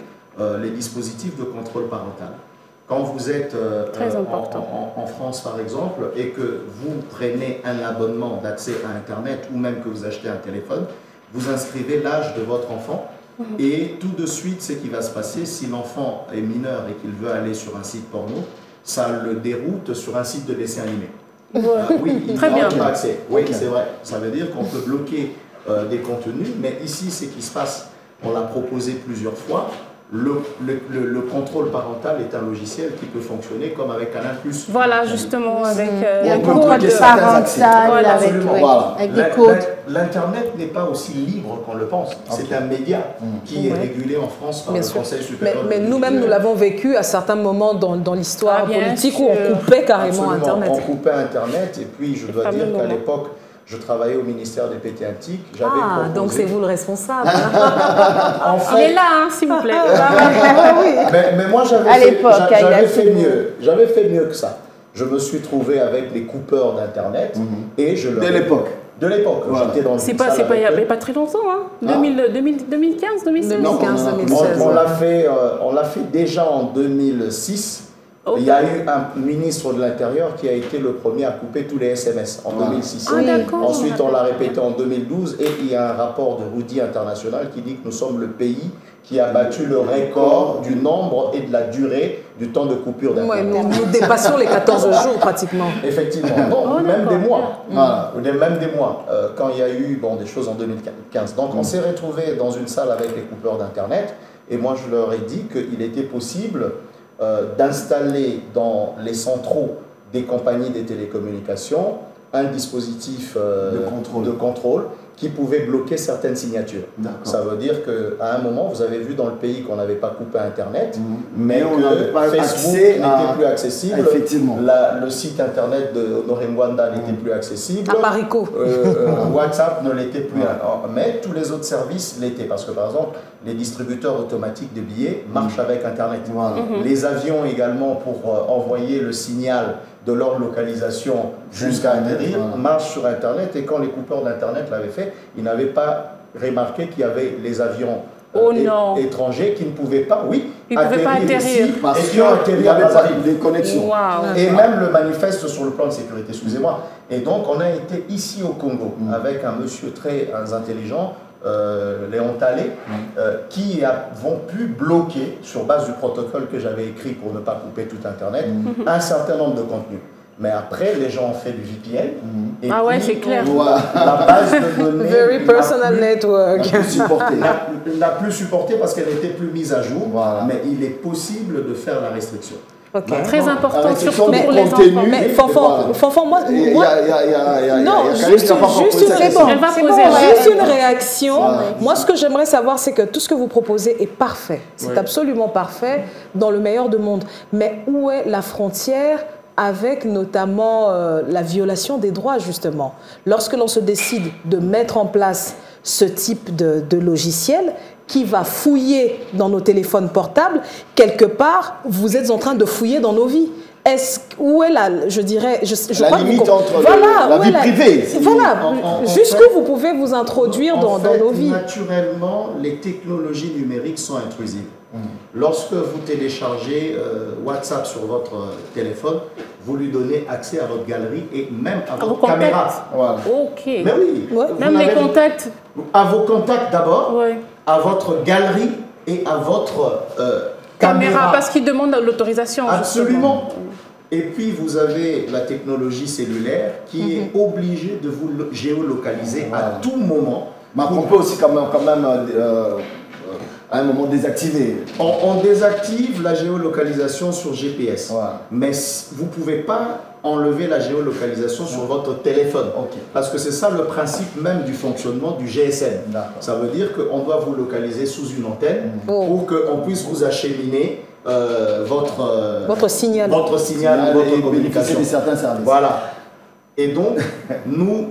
les dispositifs de contrôle parental. Quand vous êtes en France, par exemple, et que vous prenez un abonnement d'accès à Internet ou même que vous achetez un téléphone, vous inscrivez l'âge de votre enfant. Et tout de suite, ce qui va se passer, si l'enfant est mineur et qu'il veut aller sur un site porno, ça le déroute sur un site de dessin animé. Oui, il n'a pas accès. Oui, c'est vrai. Ça veut dire qu'on peut bloquer des contenus, mais ici, ce qui se passe, on l'a proposé plusieurs fois, le contrôle parental est un logiciel qui peut fonctionner comme avec Canal+. Voilà, justement, avec un code parental, avec des codes. L'Internet n'est pas aussi libre qu'on le pense. C'est un média qui est régulé en France par le Conseil supérieur. Mais nous-mêmes, nous l'avons vécu à certains moments dans l'histoire politique où on coupait carrément Internet. On coupait Internet et puis je dois dire qu'à l'époque, je travaillais au ministère des pétés antiques. Donc c'est vous le responsable. En fait, il est là, hein, s'il vous plaît. mais moi, j'avais fait mieux. J'avais fait mieux que ça. Je me suis trouvé avec les coupeurs d'Internet et je leur... De l'époque. De l'époque. Voilà. J'étais dans le il n'y avait pas très longtemps, hein. 2015, 2016. On l'a fait déjà en 2006. Okay. Il y a eu un ministre de l'Intérieur qui a été le premier à couper tous les SMS en 2006. Ensuite, on l'a répété en 2012 et il y a un rapport de Rudi International qui dit que nous sommes le pays qui a battu le record du nombre et de la durée du temps de coupure d'Internet. Ouais, nous dépassons les 14 jours pratiquement. Effectivement. Bon, même des mois. Même des mois. Quand il y a eu des choses en 2015. Donc on s'est retrouvés dans une salle avec les coupeurs d'Internet et moi je leur ai dit qu'il était possible d'installer dans les centraux des compagnies des télécommunications un dispositif de contrôle qui pouvait bloquer certaines signatures. Ça veut dire qu'à un moment, vous avez vu dans le pays qu'on n'avait pas coupé Internet, mais que Facebook n'était plus accessible, le site Internet de Honoré Mwanda n'était plus accessible, WhatsApp ne l'était plus, mais tous les autres services l'étaient, parce que par exemple, les distributeurs automatiques de billets marchent avec Internet. Les avions également, pour envoyer le signal de leur localisation jusqu'à atterrir, marchent sur Internet, et quand les coupeurs d'Internet l'avaient fait, ils n'avaient pas remarqué qu'il y avait les avions étrangers qui ne pouvaient pas, atterrir ici, parce qu'il n'y avait pas de connexion. Et même le manifeste sur le plan de sécurité, excusez-moi. Et donc on a été ici au Congo avec un monsieur très intelligent, Léon Talé, qui vont pu bloquer, sur base du protocole que j'avais écrit pour ne pas couper tout Internet, un certain nombre de contenus. Mais après, les gens ont fait du VPN. Et c'est clair. La base de données Very personal network. n'a plus supporté parce qu'elle n'était plus mise à jour. Mais il est possible de faire la restriction. Très important, surtout pour les enfants. Mais Fanfan, moi, juste une réaction. Moi, ce que j'aimerais savoir, c'est que tout ce que vous proposez est parfait. C'est absolument parfait, dans le meilleur des mondes. Mais où est la frontière avec notamment la violation des droits, justement? Lorsque l'on se décide de mettre en place ce type de logiciel qui va fouiller dans nos téléphones portables, quelque part, vous êtes en train de fouiller dans nos vies. Où est la limite entre la vie privée? Jusqu'où vous pouvez vous introduire dans nos vies? Naturellement, les technologies numériques sont intrusives. Lorsque vous téléchargez WhatsApp sur votre téléphone, vous lui donnez accès à votre galerie et même à votre caméra. Mais oui. Même les contacts. À vos contacts d'abord, à votre galerie et à votre caméra. Parce qu'il demande l'autorisation. Absolument. Et puis vous avez la technologie cellulaire qui est obligée de vous géolocaliser à tout moment. Mais on peut aussi quand même à un moment désactiver. On désactive la géolocalisation sur GPS, mais vous ne pouvez pas enlever la géolocalisation sur votre téléphone. Parce que c'est ça le principe même du fonctionnement du GSM. Ça veut dire qu'on doit vous localiser sous une antenne pour qu'on puisse vous acheminer votre signal, votre communication. De certains services. Voilà. Et donc, nous,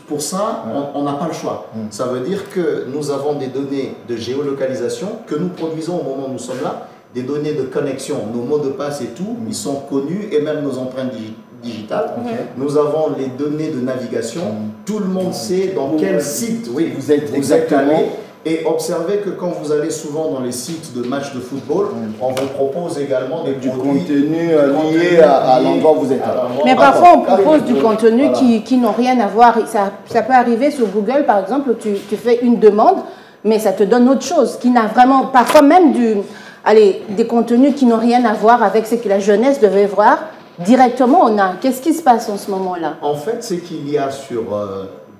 pour ça, on n'a pas le choix. Ça veut dire que nous avons des données de géolocalisation que nous produisons au moment où nous sommes là, des données de connexion, nos mots de passe et tout, ils sont connus, et même nos empreintes digitales. Nous avons les données de navigation. Tout le monde sait dans quel site vous êtes allé. Et observez que quand vous allez souvent dans les sites de matchs de football, on vous propose également du contenu lié à l'endroit où vous êtes. Mais parfois, on propose du contenu qui n'ont rien à voir. Ça peut arriver sur Google, par exemple, où tu fais une demande, mais ça te donne autre chose, qui n'a vraiment, parfois même des contenus qui n'ont rien à voir avec ce que la jeunesse devait voir. Directement, qu'est-ce qui se passe en ce moment-là? En fait, ce qu'il y a sur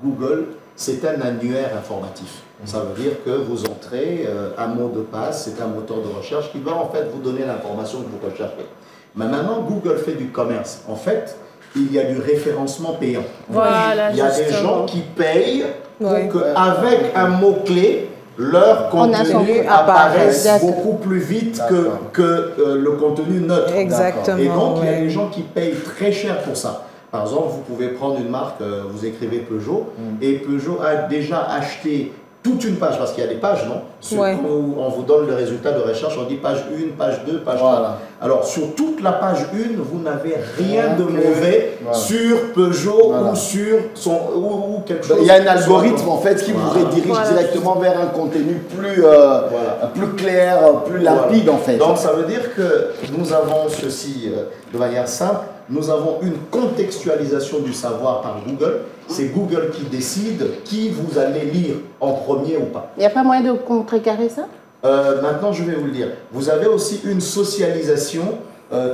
Google, c'est un annuaire informatif. Ça veut dire que vous entrez un mot de passe, c'est un moteur de recherche qui va en fait vous donner l'information que vous recherchez. Mais maintenant, Google fait du commerce. En fait, il y a du référencement payant. Voilà, il y a des gens qui payent pour qu'avec un mot-clé, leur contenu apparaisse beaucoup plus vite que le contenu neutre. Exactement. Et donc, il y a des gens qui payent très cher pour ça. Par exemple, vous pouvez prendre une marque, vous écrivez Peugeot, et Peugeot a déjà acheté toute une page, parce qu'il y a des pages, non? Où on vous donne le résultat de recherche, on dit page 1, page 2, page 3. Alors, sur toute la page 1, vous n'avez rien de mauvais sur Peugeot ou sur ou quelque chose. Il y a un algorithme, en fait, qui vous redirige directement vers un contenu plus, plus clair, plus limpide, en fait. Donc, ça veut dire que nous avons ceci de manière simple. Nous avons une contextualisation du savoir par Google. C'est Google qui décide qui vous allez lire en premier ou pas. Il n'y a pas moyen de contrecarrer ça? Maintenant, je vais vous le dire. Vous avez aussi une socialisation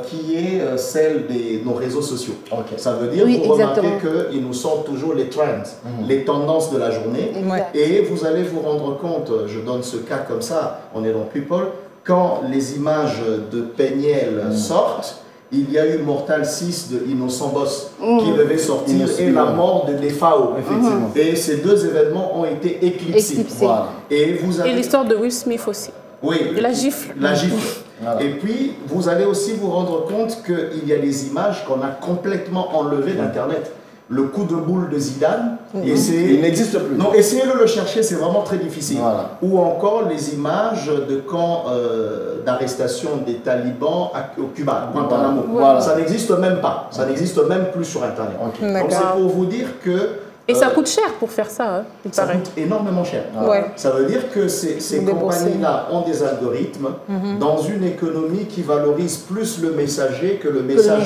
qui est celle de nos réseaux sociaux. Ça veut dire, vous remarquez qu'ils nous sortent toujours les trends, les tendances de la journée. Et vous allez vous rendre compte, je donne ce cas comme ça, on est dans People, quand les images de Peignel sortent, il y a eu Mortal 6 de Innocent Boss qui devait sortir et la mort de Defao. Et ces deux événements ont été éclipsés. Et l'histoire de Will Smith aussi. Oui. Et la gifle. La gifle. Et puis, vous allez aussi vous rendre compte qu'il y a des images qu'on a complètement enlevées d'Internet. Le coup de boule de Zidane, il n'existe plus. Non, essayez de le chercher, c'est vraiment très difficile. Ou encore les images de camps d'arrestation des talibans au Cuba, Guantanamo. Ça n'existe même pas. Ça n'existe même plus sur Internet. Donc c'est pour vous dire que... Et ça coûte cher pour faire ça, il ça paraît. coûte énormément cher. Ça veut dire que ces compagnies-là ont des algorithmes dans une économie qui valorise plus le messager que le message.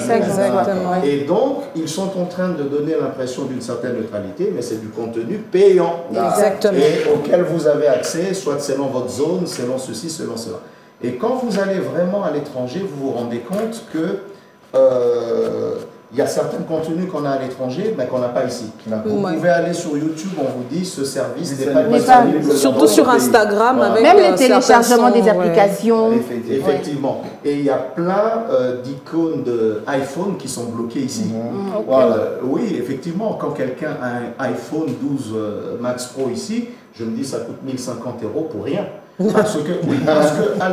Et donc, ils sont en train de donner l'impression d'une certaine neutralité, mais c'est du contenu payant. Et auquel vous avez accès, soit selon votre zone, selon ceci, selon cela. Et quand vous allez vraiment à l'étranger, vous vous rendez compte que... il y a certains contenus qu'on a à l'étranger, mais qu'on n'a pas ici. Vous pouvez aller sur YouTube, on vous dit ce service n'est pas disponible. Surtout sur Instagram, avec même les téléchargements des applications. Effectivement. Et il y a plein d'icônes d'iPhone qui sont bloquées ici. Oui, effectivement, quand quelqu'un a un iPhone 12 Max Pro ici, je me dis ça coûte 1050 € pour rien. Parce que,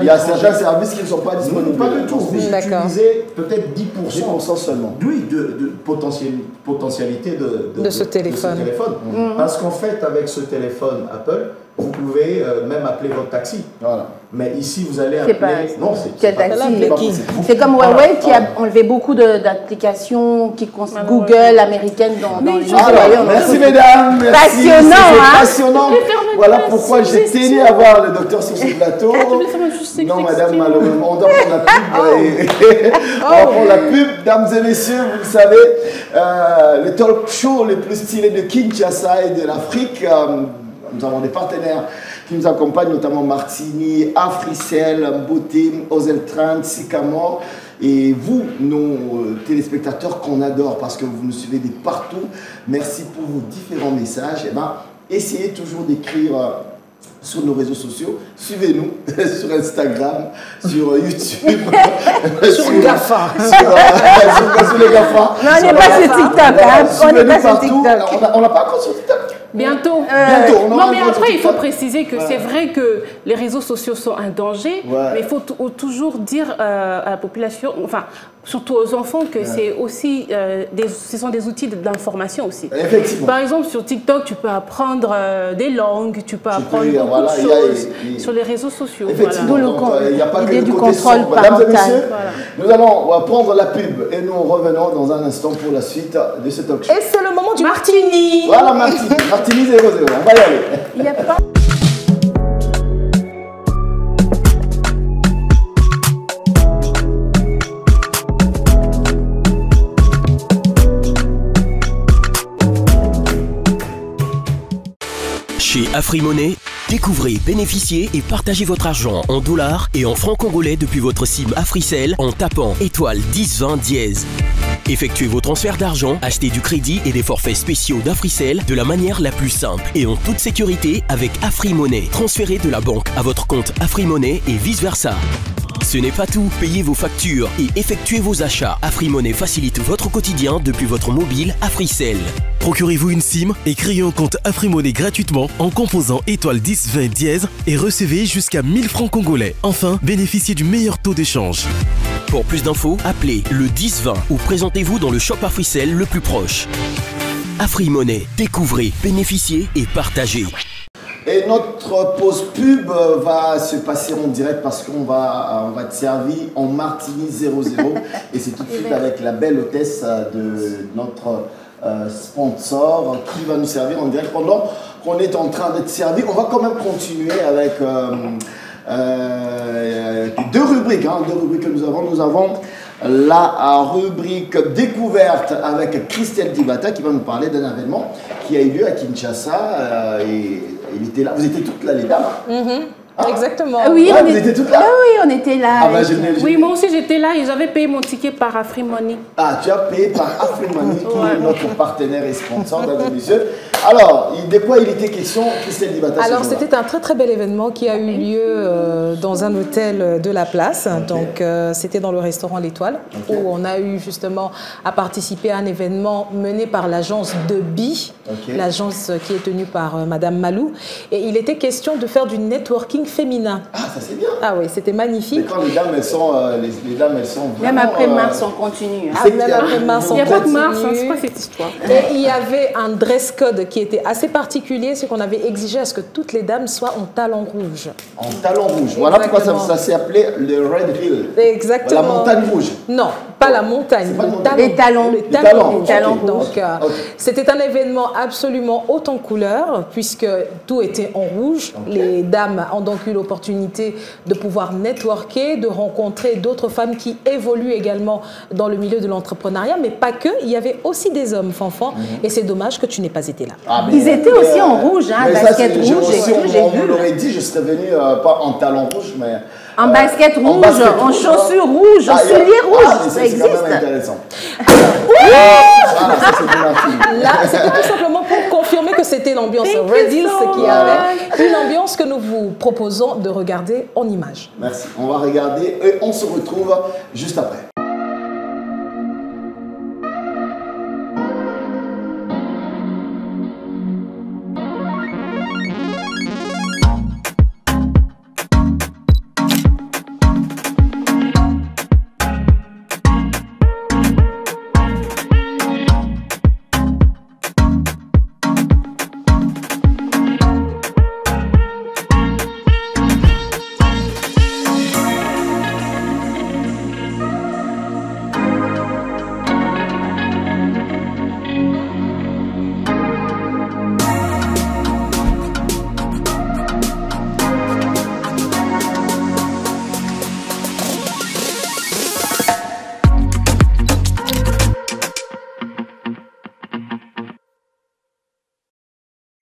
il y a certains services qui ne sont pas disponibles. Pas du tout. Vous utilisez peut-être 10% seulement. Oui, de potentialité de ce téléphone. Parce qu'en fait, avec ce téléphone Apple, vous pouvez même appeler votre taxi. Mais ici, vous allez appeler... Non, c'est pas taxi. C'est comme Huawei qui a enlevé beaucoup d'applications qui concernent Google, américaines dans les jeux. Merci mesdames. Passionnant. Passionnant. Voilà pourquoi j'ai tenu à voir le docteur sur ce plateau. Non madame, malheureusement, on doit prendre la pub. On va prendre la pub, dames et messieurs, vous le savez. Le talk show le plus stylé de Kinshasa et de l'Afrique. Nous avons des partenaires qui nous accompagnent, notamment Martini, Africell, Beauté, Ozeltrand, Sycamore. Et vous, nos téléspectateurs qu'on adore parce que vous nous suivez de partout, merci pour vos différents messages. Essayez toujours d'écrire sur nos réseaux sociaux. Suivez-nous sur Instagram, sur YouTube, sur GAFA. Sur les GAFA. Non, on n'est pas sur TikTok. On n'est pas sur TikTok. On n'a pas encore sur TikTok. Bientôt. Non, mais après, il faut préciser que c'est vrai que les réseaux sociaux sont un danger, mais il faut toujours dire à la population, enfin, surtout aux enfants, que c'est aussi, ce sont des outils d'information aussi. Effectivement. Par exemple, sur TikTok, tu peux apprendre des langues, tu peux apprendre beaucoup de choses sur les réseaux sociaux. Effectivement. Il n'y a pas que le du côté contrôle parental. Nous allons prendre la pub et nous revenons dans un instant pour la suite de ce talk show. Et c'est le moment du Martini. Voilà, Martini. Martini 0-0. On va y aller. Il n'y a pas... Chez AfriMonnaie, découvrez, bénéficiez et partagez votre argent en dollars et en francs congolais depuis votre SIM AfriCell en tapant étoile 10 20 dièse. Effectuez vos transferts d'argent, achetez du crédit et des forfaits spéciaux d'Africell de la manière la plus simple et en toute sécurité avec AfriMoney. Transférez de la banque à votre compte AfriMoney et vice-versa. Ce n'est pas tout, payez vos factures et effectuez vos achats. AfriMoney facilite votre quotidien depuis votre mobile Africell. Procurez-vous une SIM et créez un compte AfriMoney gratuitement en composant étoile 10 20 dièse et recevez jusqu'à 1000 francs congolais. Enfin, bénéficiez du meilleur taux d'échange. Pour plus d'infos, appelez le 10-20 ou présentez-vous dans le shop Africell le plus proche. AfriMoney, découvrez, bénéficiez et partagez. Et notre pause pub va se passer en direct parce qu'on va te servir en Martini 00 et c'est tout de suite avec la belle hôtesse de notre sponsor qui va nous servir en direct pendant qu'on est en train d'être servi. On va quand même continuer avec deux rubriques que nous avons. Nous avons la rubrique découverte avec Christelle Dibata qui va nous parler d'un événement qui a eu lieu à Kinshasa et il était là. Vous étiez toutes là, les dames. Exactement. Oui, vous étiez toutes là. Oui, on était là. Oui, moi aussi j'étais là et j'avais payé mon ticket par AfriMoney. Ah, tu as payé par AfriMoney, qui est notre partenaire et sponsor, mesdames et messieurs. Alors, de quoi il était question, Christelle Dibata? Alors, c'était un très très bel événement qui a eu lieu dans un hôtel de la place. Donc, c'était dans le restaurant L'Étoile, où on a eu justement à participer à un événement mené par l'agence de Bi, l'agence qui est tenue par Madame Malou. Et il était question de faire du networking féminin. Ah, ça c'est bien. Ah oui, c'était magnifique. Mais quand les dames, elles sont même après mars, on continue. Même après mars, on continue. Il n'y a pas de mars, c'est quoi cette histoire? Et il y avait un dress code qui était assez particulier, c'est qu'on avait exigé à ce que toutes les dames soient en talons rouges. En talons rouges. Voilà pourquoi ça s'est appelé le Red Hill. Exactement. La montagne rouge. Non, pas la montagne. Les talons. Les talons. Donc, c'était un événement absolument haut en couleur, puisque tout était en rouge. Les dames ont donc eu l'opportunité de pouvoir networker, de rencontrer d'autres femmes qui évoluent également dans le milieu de l'entrepreneuriat, mais pas que. Il y avait aussi des hommes, Fanfan, et c'est dommage que tu n'aies pas été là. Ah, ils étaient aussi en rouge, basket rouge. On me l'aurait dit, je serais venu pas en talons rouges, mais... En basket rouge, en chaussures rouges, en souliers rouges, ça existe. C'est quand même intéressant. Là, c'était tout simplement pour confirmer que c'était l'ambiance Red Hills qui avait une ambiance que nous vous proposons de regarder en images. Merci. On va regarder et on se retrouve juste après.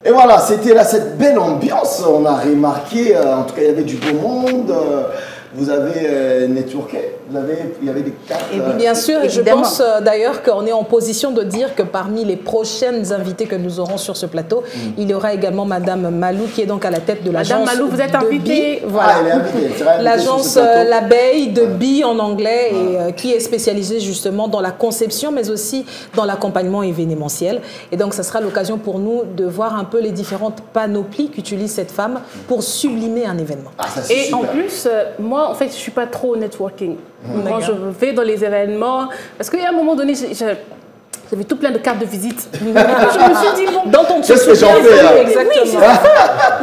Et voilà, c'était là cette belle ambiance. On a remarqué, en tout cas, il y avait du beau monde. Vous avez networké, il y avait des cartes. Et puis bien sûr, je pense d'ailleurs qu'on est en position de dire que parmi les prochaines invitées que nous aurons sur ce plateau, il y aura également Madame Malou qui est donc à la tête de l'agence. Madame Malou, vous êtes invitée. Voilà. Ah, elle est invitée. L'agence L'Abeille de Bi en anglais et qui est spécialisée justement dans la conception mais aussi dans l'accompagnement événementiel. Et donc, ça sera l'occasion pour nous de voir un peu les différentes panoplies qu'utilise cette femme pour sublimer un événement. Ah, ça, et super. en plus, moi, en fait, je ne suis pas trop au networking. Quand je vais dans les événements, parce qu'à un moment donné, j'avais tout plein de cartes de visite. Je me suis dit, bon, dans ton c'est ce que j'en fais. Exactement. Oui,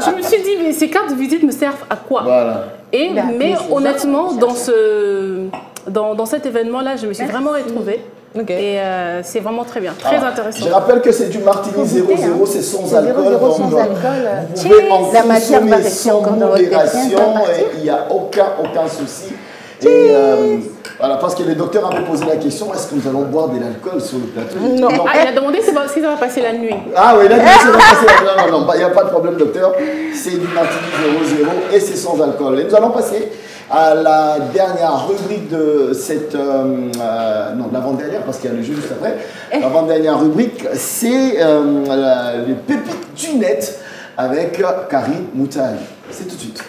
je me suis dit, mais ces cartes de visite me servent à quoi? Voilà. Et, mais honnêtement, dans cet événement-là, je me suis vraiment retrouvée. Et c'est vraiment très bien, très intéressant. Je rappelle que c'est du Martini 00, c'est sans alcool. Sans alcool. Vous pouvez en la matière va consommer rester sans encore dans votre modération et il n'y a aucun souci. Et voilà, parce que le docteur avait posé la question, est-ce que nous allons boire de l'alcool sur le plateau? Non. Ah, il a demandé si ça va passer la nuit. Ah oui, la nuit, ça va passer la nuit. Non, il n'y a pas de problème, docteur. C'est du Martini 00 et c'est sans alcool. Et nous allons passer à la dernière rubrique de cette... non, de l'avant-dernière, parce qu'il y a le jeu juste après. L'avant-dernière rubrique, c'est les pépites du net avec Karine Moutali. C'est tout de suite.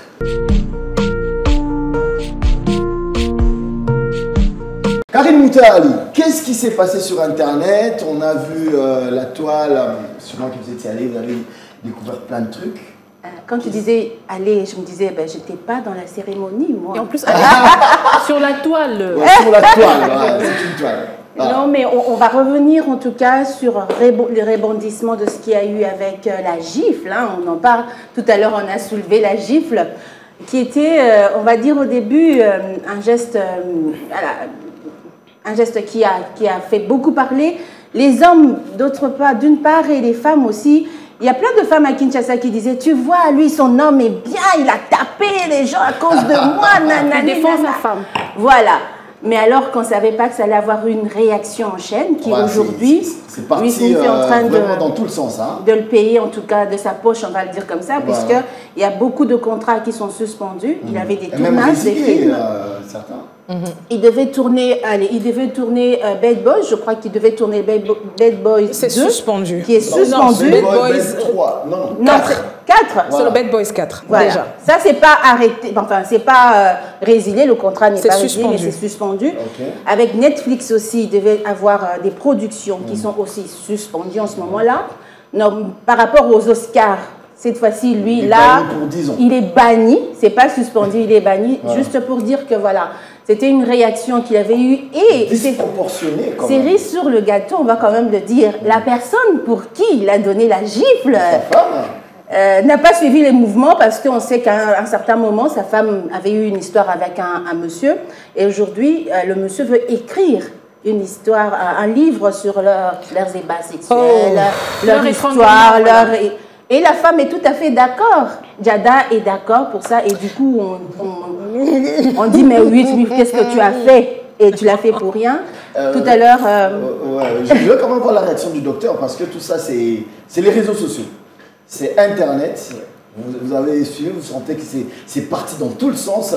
Karine Moutali, qu'est-ce qui s'est passé sur Internet? On a vu la toile, sûrement que vous étiez allé, vous avez découvert plein de trucs. Quand tu disais aller, je me disais, ben, je n'étais pas dans la cérémonie, moi. Et en plus, sur la toile. Ouais, sur la toile, c'est une toile. Ah. Non, mais on va revenir en tout cas sur le rebondissement de ce qu'il y a eu avec la gifle. Hein. On en parle, tout à l'heure on a soulevé la gifle, qui était, on va dire au début, un geste qui a fait beaucoup parler. Les hommes, d'une part, et les femmes aussi. Il y a plein de femmes à Kinshasa qui disaient, tu vois, lui, son homme est bien, il a tapé les gens à cause de moi. Il défend sa femme. Voilà. Mais alors qu'on ne savait pas que ça allait avoir une réaction en chaîne, qui aujourd'hui, c'est parti en train dans tout le sens, hein. De le payer, en tout cas de sa poche, on va le dire comme ça, voilà. Puisqu'il y a beaucoup de contrats qui sont suspendus. Il avait des tournages, des films. Certains. Il devait tourner, Bad Boys, je crois qu'il devait tourner Bad Boys 2. C'est suspendu. Qui est suspendu. Bad Boys 3, non. 4. C'est le Bad Boys 4, voilà. déjà. Ça, c'est pas arrêté, enfin, c'est pas résilié, le contrat n'est pas résilié, mais c'est suspendu. Okay. Avec Netflix aussi, il devait avoir des productions qui sont aussi suspendues en ce moment-là. Par rapport aux Oscars, cette fois-ci, lui, là, il est banni. C'est pas suspendu, il est banni. Voilà. Juste pour dire que voilà, c'était une réaction qu'il avait eue et disproportionnée. Cerise sur le gâteau, on va quand même le dire. La personne pour qui il a donné la gifle n'a pas suivi les mouvements parce qu'on sait qu'à un certain moment, sa femme avait eu une histoire avec un monsieur et aujourd'hui, le monsieur veut écrire une histoire, un livre sur leurs ébats sexuels, leur histoire, Et la femme est tout à fait d'accord. Jada est d'accord pour ça. Et du coup, on dit, mais oui, qu'est-ce que tu as fait? Et tu l'as fait pour rien. Tout à l'heure... je veux quand même voir la réaction du docteur parce que tout ça, c'est les réseaux sociaux. C'est Internet. Vous avez suivi, vous sentez que c'est parti dans tout le sens,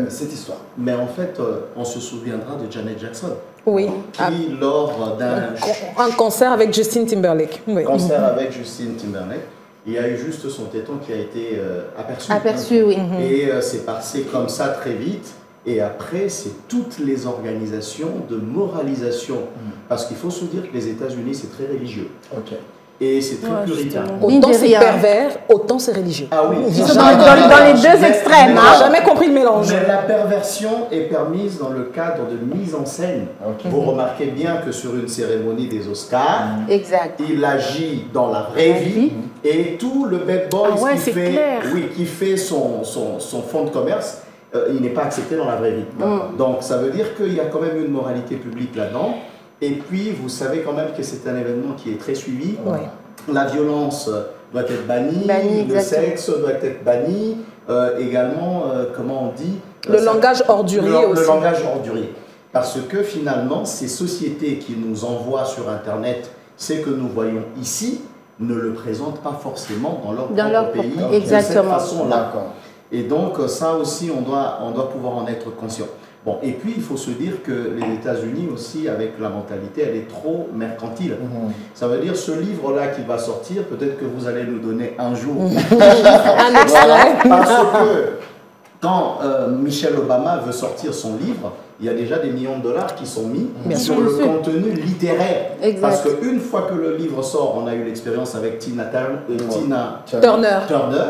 cette histoire. Mais en fait, on se souviendra de Janet Jackson. Oui. Qui, lors d'un concert avec Justin Timberlake. Oui. Concert avec Justin Timberlake, il y a eu juste son téton qui a été aperçu. Aperçu, oui. Et c'est passé comme ça très vite. Et après, c'est toutes les organisations de moralisation. Parce qu'il faut se dire que les États-Unis, c'est très religieux. Ok. Et c'est très puritain. Autant c'est pervers, autant c'est religieux. Ah oui. Ils sont dans les deux extrêmes. On n'a jamais compris le mélange. Mais la perversion est permise dans le cadre de mise en scène. Okay. Vous remarquez bien que sur une cérémonie des Oscars, il agit dans la vraie vie. Et tout le Bad Boys qui fait son fonds de commerce, il n'est pas accepté dans la vraie vie. Donc ça veut dire qu'il y a quand même une moralité publique là-dedans. Et puis, vous savez quand même que c'est un événement qui est très suivi. Ouais. La violence doit être bannie, le sexe doit être banni. Également, comment on dit le langage ordurier aussi. Le langage ordurier. Parce que finalement, ces sociétés qui nous envoient sur Internet, ce que nous voyons ici, ne le présentent pas forcément dans leur propre pays de cette façon-là. Et donc, ça aussi, on doit pouvoir en être conscient. Bon, et puis il faut se dire que les États-Unis aussi, avec la mentalité, elle est trop mercantile. Ça veut dire ce livre-là qui va sortir, peut-être que vous allez nous donner un jour. Un extrait. Parce que quand Michelle Obama veut sortir son livre, il y a déjà des millions de dollars qui sont mis sur le contenu littéraire. Exact. Parce qu'une fois que le livre sort, on a eu l'expérience avec Tina Turner,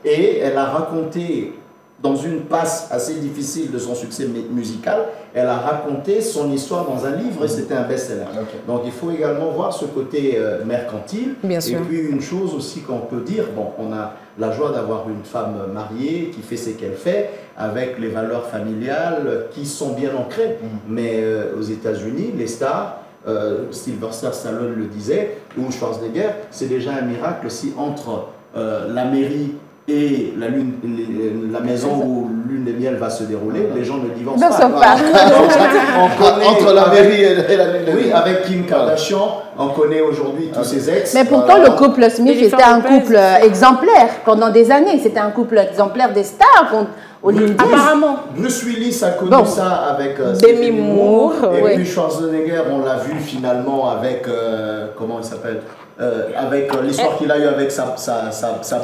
et elle a raconté... Dans une passe assez difficile de son succès musical, elle a raconté son histoire dans un livre et c'était un best-seller. Okay. Donc il faut également voir ce côté mercantile. Bien sûr. Et puis une chose aussi qu'on peut dire, bon, on a la joie d'avoir une femme mariée qui fait ce qu'elle fait, avec les valeurs familiales qui sont bien ancrées. Mais aux États-Unis, les stars, Sylvester Stallone le disait, ou Schwarzenegger, c'est déjà un miracle si entre la mairie et la maison où lune de miel va se dérouler, les gens ne divorcent pas. Entre la mairie et la lune de miel. Oui, avec Kim Kardashian, on connaît aujourd'hui tous ses ex. Mais pourtant, le couple Smith était un couple exemplaire pendant des années. C'était un couple exemplaire des stars. Apparemment. Bruce Willis a connu ça avec Demi Moore. Et puis Schwarzenegger, on l'a vu finalement avec, comment il s'appelle, avec l'histoire qu'il a eu avec sa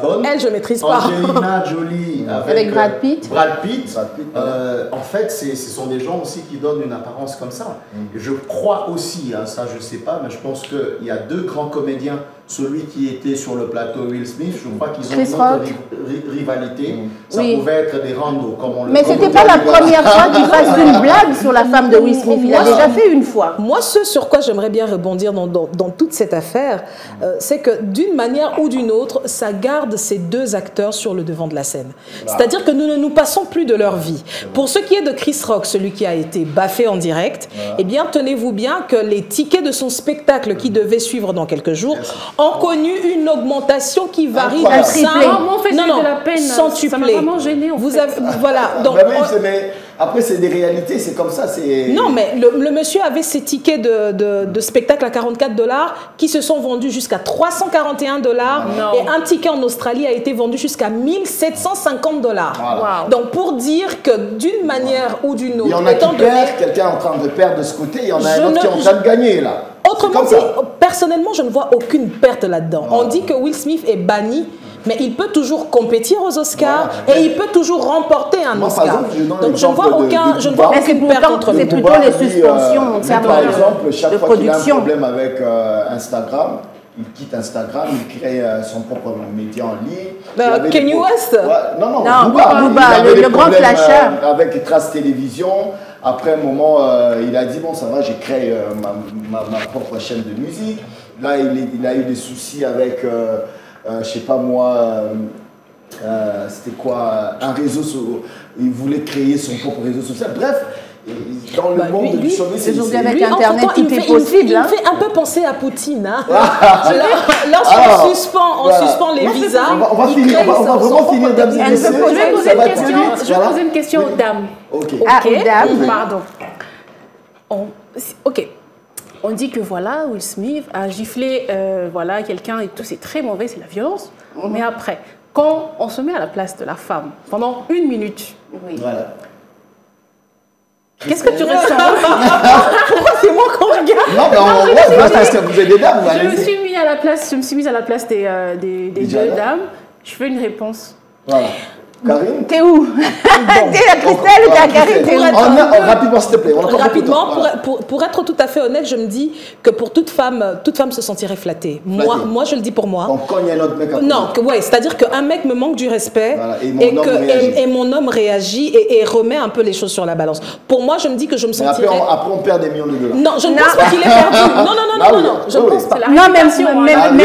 bonne. Elle, je ne maîtrise pas. Angelina Jolie avec Brad Pitt. En fait, ce sont des gens aussi qui donnent une apparence comme ça. Je crois aussi, ça je ne sais pas, mais je pense qu'il y a deux grands comédiens. Celui qui était sur le plateau, Will Smith, je crois qu'ils ont une rivalité. Ça pouvait être des randos, comme on le dit. Mais ce n'était pas la première fois qu'il fasse une blague sur la femme de Will Smith. Il a déjà fait une fois. Moi, ce sur quoi j'aimerais bien rebondir dans toute cette affaire, c'est que d'une manière ou d'une autre, ça garde ces deux acteurs sur le devant de la scène. C'est-à-dire que nous ne nous passons plus de leur vie. Pour ce qui est de Chris Rock, celui qui a été baffé en direct, eh bien, tenez-vous bien que les tickets de son spectacle qui devait suivre dans quelques jours ont connu une augmentation qui varie de 5... de la peine. Ça m'a vraiment gêné. Vous avez, voilà. Donc, mais après, c'est des réalités, c'est comme ça. Non, mais le monsieur avait ses tickets de spectacle à $44 qui se sont vendus jusqu'à $341. Et un ticket en Australie a été vendu jusqu'à $1 750. Voilà. Donc, pour dire que d'une manière ou d'une autre... Il y en a qui perdent, quelqu'un est en train de perdre de ce côté, il y en a un autre qui est en train de gagner, là. Autrement dit, personnellement, je ne vois aucune perte là-dedans. On dit que Will Smith est banni, mais il peut toujours compétir aux Oscars et il peut toujours remporter un Oscar. Par exemple, donc je ne vois aucune perte entre les deux. C'est plutôt les suspensions en termes par exemple, chaque fois qu'il a un problème avec Instagram, il quitte Instagram, il crée son propre média en ligne. Kanye West Non, Booba, le grand flasheur. Avec Trace Télévision. Après un moment, il a dit, bon, ça va, j'ai créé ma propre chaîne de musique. Là, il a eu des soucis avec, je sais pas moi, c'était quoi, un réseau, il voulait créer son propre réseau social. Bref, dans le monde du showbiz, aujourd'hui avec Internet, tout est possible. Il me fait un peu penser à Poutine. Lorsqu'on suspend les visas, on va vraiment finir, dames et messieurs. Je vais poser une question aux dames. Ok. Pardon. Ok. On dit que voilà, Will Smith a giflé quelqu'un et tout, c'est très mauvais, c'est la violence. Mais après, quand on se met à la place de la femme pendant 1 minute, voilà. Qu'est-ce que tu ressens? Pourquoi c'est moi qu'on regarde? Non, parce que vous êtes des dames. Je me suis mise à la place des deux dames. Je fais une réponse. Voilà. Karine? T'es où? T'es la Christelle ou t'es la Karine? Rapidement, s'il te plaît. Rapidement, pour être tout à fait honnête, je me dis que pour toute femme se sentirait flattée. Moi, je le dis pour moi. Donc, quand il y a un autre mec à côté. Non, c'est-à-dire qu'un mec me manque du respect et mon homme réagit et remet un peu les choses sur la balance. Pour moi, je me dis que je me sentirais... Après, on perd des millions de dollars. Non, je ne pense pas qu'il est perdu. Non, je ne pense pas. Non, mais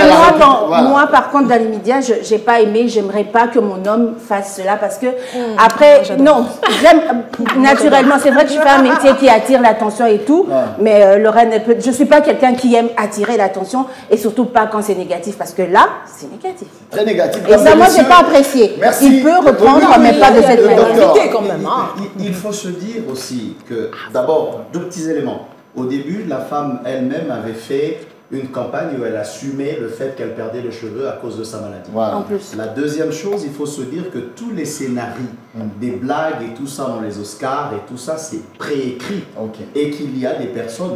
moi, par contre, dans l'immédiat, j'ai pas aimé, j'aimerais pas que mon homme fasse cela parce que après, non, j'aime naturellement, c'est vrai que je fais un métier qui attire l'attention et tout, mais Lorraine, je suis pas quelqu'un qui aime attirer l'attention et surtout pas quand c'est négatif parce que là, c'est négatif. Très négatif. Et ça, moi, j'ai pas apprécié. Merci. Il peut reprendre, mais pas de cette manière. Quand même. Il faut se dire aussi que, d'abord, 2 petits éléments. Au début, la femme elle-même avait fait une campagne où elle assumait le fait qu'elle perdait les cheveux à cause de sa maladie. Voilà. En plus. La deuxième chose, il faut se dire que tous les scénarios, des blagues et tout ça dans les Oscars et tout ça, c'est préécrit. Et qu'il y a des personnes,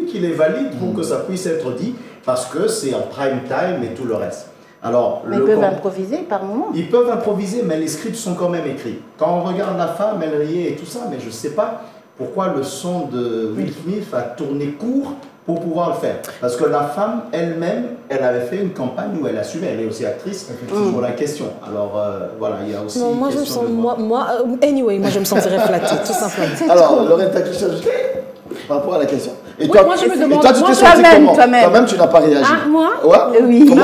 qui les valident pour que ça puisse être dit parce que c'est en prime time et tout le reste. Alors, mais ils peuvent improviser par moment. Ils peuvent improviser, mais les scripts sont quand même écrits. Quand on regarde la femme, elle riait et tout ça, mais je ne sais pas pourquoi le son de Will Smith a tourné court pour pouvoir le faire. Parce que la femme elle-même, elle avait fait une campagne où elle assumait. Elle est aussi actrice pour la question. Alors voilà, il y a aussi moi, je me sentirais flattée, tout simplement. Alors, Lorraine, tu as quelque chose à ajouter par rapport à la question? Et toi, moi, je me demande, tu t'es senti comment? Toi-même, tu n'as pas réagi. Moi? Oui. Comment?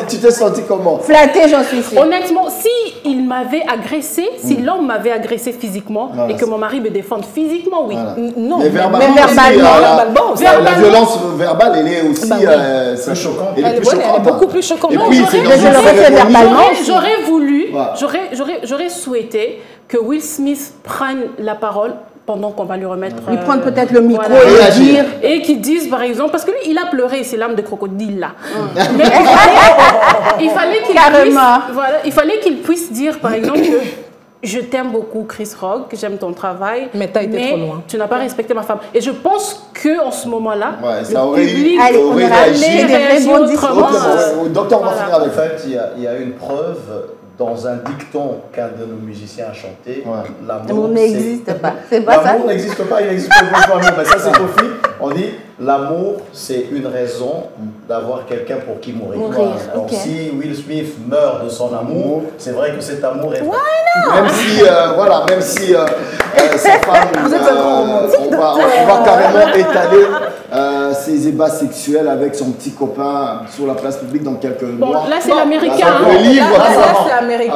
Tu t'es senti comment? Flattée, j'en suis sûre. Honnêtement, si il m'avait agressé, si l'homme m'avait agressé physiquement et que mon mari me défende physiquement, oui. Non, mais verbalement, la violence verbale, elle est aussi c'est choquant. Elle est beaucoup plus choquante. J'aurais voulu, j'aurais souhaité que Will Smith prenne la parole pendant qu'on va lui remettre... Lui prendre peut-être le micro voilà, et dire... Et qu'ils disent, par exemple, parce que lui, il a pleuré ses larmes de crocodile, là. Mais il fallait qu'il puisse... Voilà, il fallait qu'il puisse dire, par exemple, que je t'aime beaucoup, Chris Rock, j'aime ton travail. Mais t'as été trop loin. Tu n'as pas respecté ma femme. Et je pense qu'en ce moment-là, ça aurait public aurait réagi autrement. Docteur, on va finir avec. En fait, il y a une preuve dans un dicton qu'un de nos musiciens a chanté. L'amour n'existe pas. C'est pas ça. L'amour n'existe pas, il n'existe pas. Mais ça, c'est Kofi. On dit l'amour, c'est une raison d'avoir quelqu'un pour qui mourir. Donc, si Will Smith meurt de son amour, c'est vrai que cet amour est. Même si, même si sa femme, on va carrément étaler ses ébats sexuels avec son petit copain sur la place publique dans quelques mois. Là, c'est l'américain. Là, c'est américain.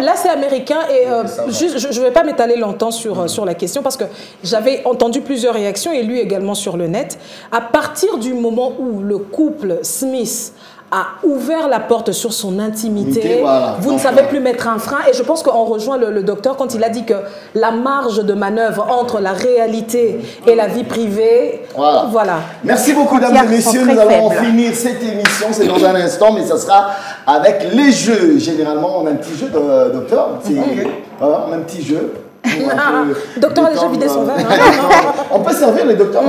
Là, c'est américain. Et juste, je ne vais pas m'étaler longtemps sur la question parce que j'avais entendu plusieurs réactions et lu également sur le net. À partir du moment où le couple Smith a ouvert la porte sur son intimité, vous ne savez plus mettre un frein. Et je pense qu'on rejoint le docteur quand il a dit que la marge de manœuvre entre la réalité et la vie privée, voilà. Merci beaucoup, mesdames et messieurs. Nous allons finir cette émission, c'est dans un instant, mais ça sera avec les jeux. Généralement, on a un petit jeu, docteur. Voilà, on a un petit jeu. Docteur a déjà vidé son verre. On peut servir les docteurs.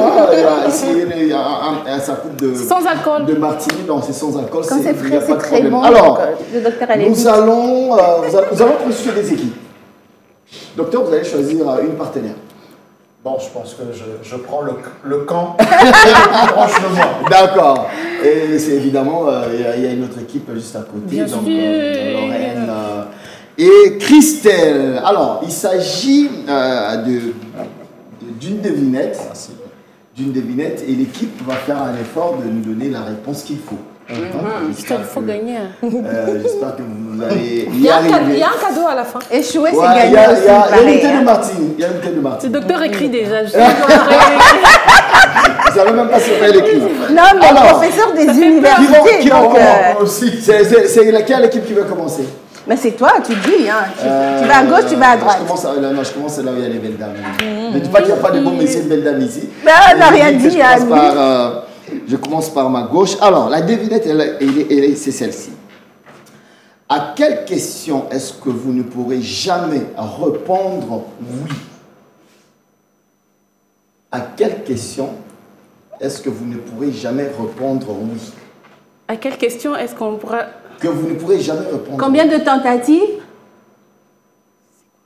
Ici, il y a sa coupe de sans alcool. De martini, donc c'est sans alcool. Quand c'est frais, c'est très bon. Alors, le docteur nous allons consulter des équipes. Docteur, vous allez choisir une partenaire. Bon, je pense que je prends le camp proche de moi. D'accord. Et c'est évidemment, il y a une autre équipe juste à côté. Bien donc, sûr. Lorraine et Christelle. Alors, il s'agit d'une devinette. D'une devinette et l'équipe va faire un effort de nous donner la réponse qu'il faut. Il faut gagner. J'espère que vous allez y arriver. Il y a un cadeau à la fin. Échouer, c'est gagner. Il y a une bouteille de Martine. Il y a une bouteille de Martine. Le docteur écrit déjà. Vous savez même pas si on l'écrit. Non, mais alors, professeur des universités. C'est laquelle l'équipe qui veut commencer? Mais c'est toi, tu dis. Hein. Tu vas à gauche, tu vas à droite. Je commence là où il y a les belles dames. Ne dis pas qu'il n'y a pas de bons messieurs et de belles dames ici. Mais on n'a rien dit. Je commence par ma gauche. Alors, la devinette, c'est celle-ci. À quelle question est-ce que vous ne pourrez jamais répondre oui? À quelle question est-ce que vous ne pourrez jamais répondre oui? À quelle question est-ce qu'on pourra... Que vous ne pourrez jamais répondre. Combien de tentatives?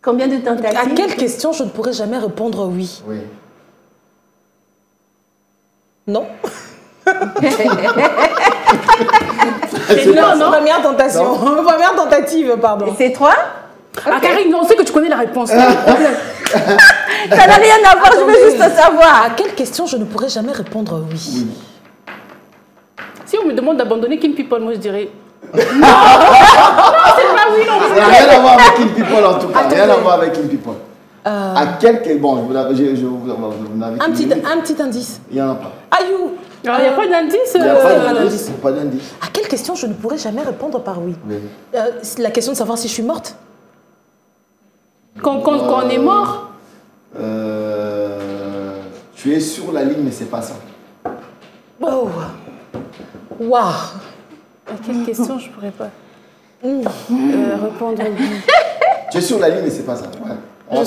Combien de tentatives? À quelle question je ne pourrais jamais répondre oui? Oui. Non. Non. Première tentation. Première tentative, pardon. C'est 3? Ah, Karine, on sait que tu connais la réponse. Ça n'a rien à voir, je veux juste savoir. À quelle question je ne pourrais jamais répondre oui? Si on me demande d'abandonner Kin People, moi je dirais... Non, c'est pas oui, non. Ça n'a rien à voir avec Kin People en tout cas. Rien à voir avec Kin People. À quel... Bon, vous l'avez un petit indice. Il n'y en a pas. Ayou. Il n'y a pas d'indice. Il n'y a pas d'indice. À quelle question je ne pourrais jamais répondre par oui? La question de savoir si je suis morte. Quand on est mort. Tu es sur la ligne, mais c'est pas ça. Oh. Waouh. À quelle question je pourrais pas répondre oui? Tu es sur la ligne, mais c'est pas ça. Ouais.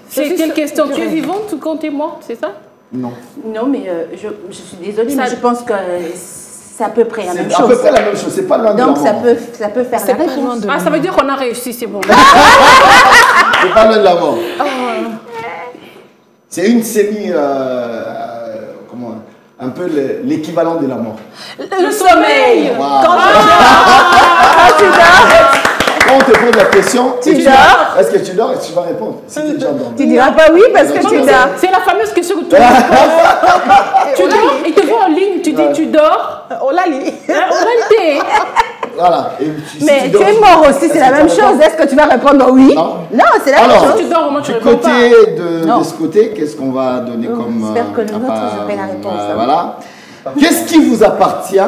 C'est quelle question? Tu es vivante ou quand tu es morte, c'est ça? Non. Non, mais je suis désolée, mais je pense que c'est à peu près la même chose. C'est à peu près la même chose, c'est pas loin de la mort. Donc ça peut faire la réponse. Ah, ça veut dire qu'on a réussi, c'est bon. C'est pas loin de la mort. C'est une série, comment, un peu l'équivalent de la mort. Le sommeil. Wow. Quand tu dors. Quand on te pose la question, tu dors. Est-ce que tu dors et tu vas répondre? Si tu es déjà endormi. Tu diras pas oui parce que tu dors. C'est la fameuse question que tout le monde pose. Tu dors, il te voit en ligne, tu dis tu dors. On l'a lu. On l'a lu. Voilà. Mais tu es mort aussi, c'est la même chose. Est-ce que tu vas répondre oui? Non, c'est la même chose. Si tu dors, au moins tu du réponds côté pas. de ce côté, qu'est-ce qu'on va donner comme... J'espère que le nôtre, je fais la réponse. Voilà. Qu'est-ce qui vous appartient,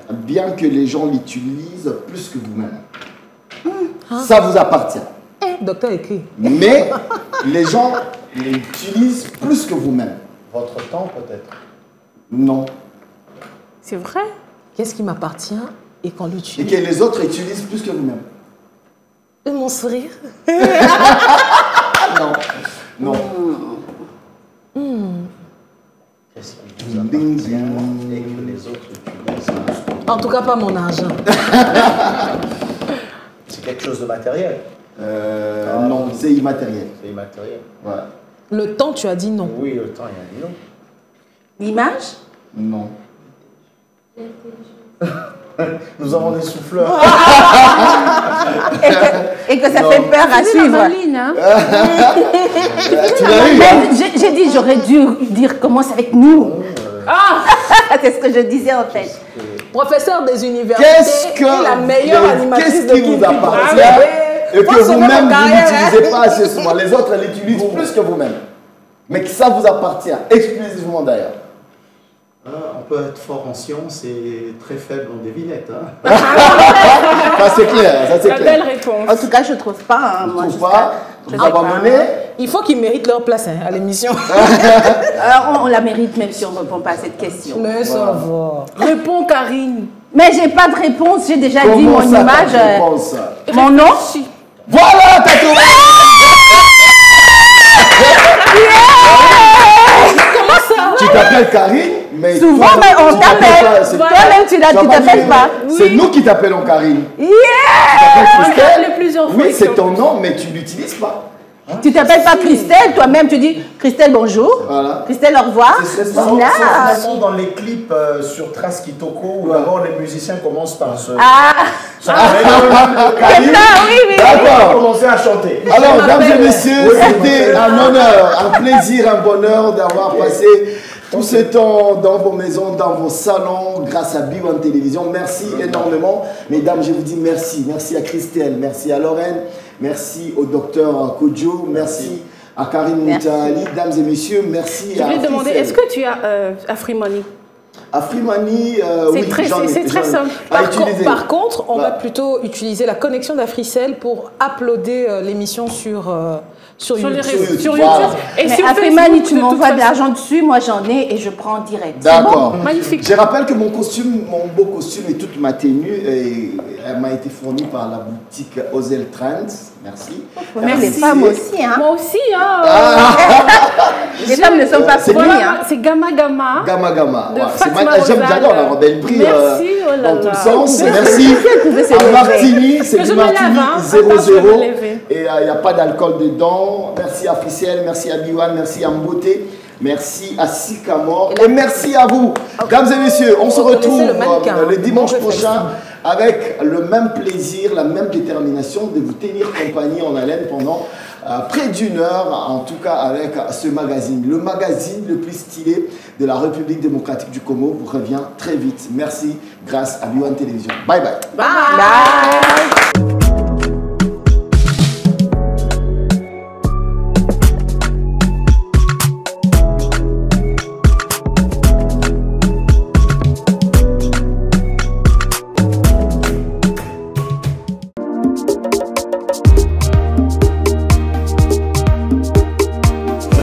bien que les gens l'utilisent plus que vous-même? Ça vous appartient. Docteur écrit. Mais les gens l'utilisent plus que vous-même. Votre temps, peut-être? Non. C'est vrai. Qu'est-ce qui m'appartient et qu'on Et l'utilise? que les autres utilisent plus que vous-même. Mon sourire. Non. Non. Qu'est-ce qui vous appartient et que les autres utilisent? En tout cas, pas mon argent. C'est quelque chose de matériel? Non, c'est immatériel. C'est immatériel. Ouais. Le temps, tu as dit non. Oui, le temps, il y a dit non. L'image? Non. Nous avons des souffleurs. Et que ça fait peur à suivre. Maline, hein? Tu l'as eu, hein? J'ai dit, j'aurais dû dire commence avec nous. C'est ce que je disais en fait. Professeur des universités, Qu'est-ce que, la meilleure animatrice qu'est-ce de qui vous appartient et que vous-même vous n'utilisez pas assez souvent? Les autres l'utilisent plus que vous-même. Mais que ça vous appartient exclusivement d'ailleurs. On peut être fort en sciences et très faible en devinette. Hein. Ça c'est clair, ça c'est La clair. belle réponse. En tout cas, je ne trouve pas. Hein, Je moi, trouve jusqu'à- pas, vous abandonnez. Il faut qu'ils méritent leur place à l'émission. On la mérite même si on ne répond pas à cette question. Mais ça va. Réponds, Karine. Mais j'ai pas de réponse, j'ai déjà dit Comment mon ça, image. ta réponse? Mon nom. Voilà, t'as trouvé. Comment ça? Tu t'appelles Karine, mais Souvent, toi, mais on tu t'appelles pas, t'appelle. c'est- Toi-même, tu Tu vas t'appelles dire, pas. C'est nous qui t'appelons Karine. Yeah! Tu t'appelles On Christelle. l'a appelé plusieurs fois Oui, ici, c'est en ton nom, mais tu l'utilises pas. Tu t'appelles pas Christelle, toi-même tu dis Christelle bonjour, Voilà. Christelle au revoir. C'est ça. Voilà. C'est vraiment dans les clips sur Trace Kitoko où d'abord les musiciens commencent par se. Ah, c'est Karine. ça, oui, oui. D'accord. Commencer à chanter. Alors, mesdames et messieurs, c'était un honneur, un plaisir, un bonheur d'avoir passé tout ce temps dans vos maisons, dans vos salons, grâce à B1 Télévision. Merci énormément. Mesdames, je vous dis merci. Merci à Christelle, merci à Lorraine, merci au docteur Kodjo, merci à Karine Moutali. Dames et messieurs, merci Je à voulais demander, Christelle. est-ce que tu as Afrimani? Afrimani, C'est oui, très- j'en ai, c'est très j'en ai. simple. À Par, utiliser. par contre, on va Ouais. plutôt utiliser la connexion d'Africel pour uploader l'émission sur Sur les YouTube. réseaux, sur Voilà. YouTube. Et Mais sur Afrimani, Facebook, tu de m'envoies toute de façon. l'argent dessus, moi j'en ai et je prends en direct. D'accord. Magnifique. Je rappelle que mon costume, mon beau costume et toute ma tenue, elle m'a été fournie par la boutique Ozel Trends. Merci. Merci. Les femmes aussi, hein. Moi aussi, hein. Les femmes ne sont pas c'est fournies, Voilà, hein. c'est Gamma Gamma. Gamma Gamma. De Ouais, c'est Fatima j'adore Rosal. la robe. Elle brille Merci, oh là dans tous là. sens. Mais Merci elle pouvait se à lever. Martini. C'est Que du je me lève, Martini hein. 0,0. Attends, je vais me lever. Et il n'y a pas d'alcool dedans. Merci à Friciel, merci à Biwan, merci à Mboté. Merci à Sycamore et merci à vous. Mesdames et messieurs, on se Reconnaissez retrouve le mannequin, le hein. dimanche Bon prochain avec le même plaisir, la même détermination de vous tenir compagnie en haleine pendant près d'une heure, en tout cas avec ce magazine. Le magazine le plus stylé de la République démocratique du Congo vous revient très vite. Merci grâce à B1 Télévision. Bye bye. Bye.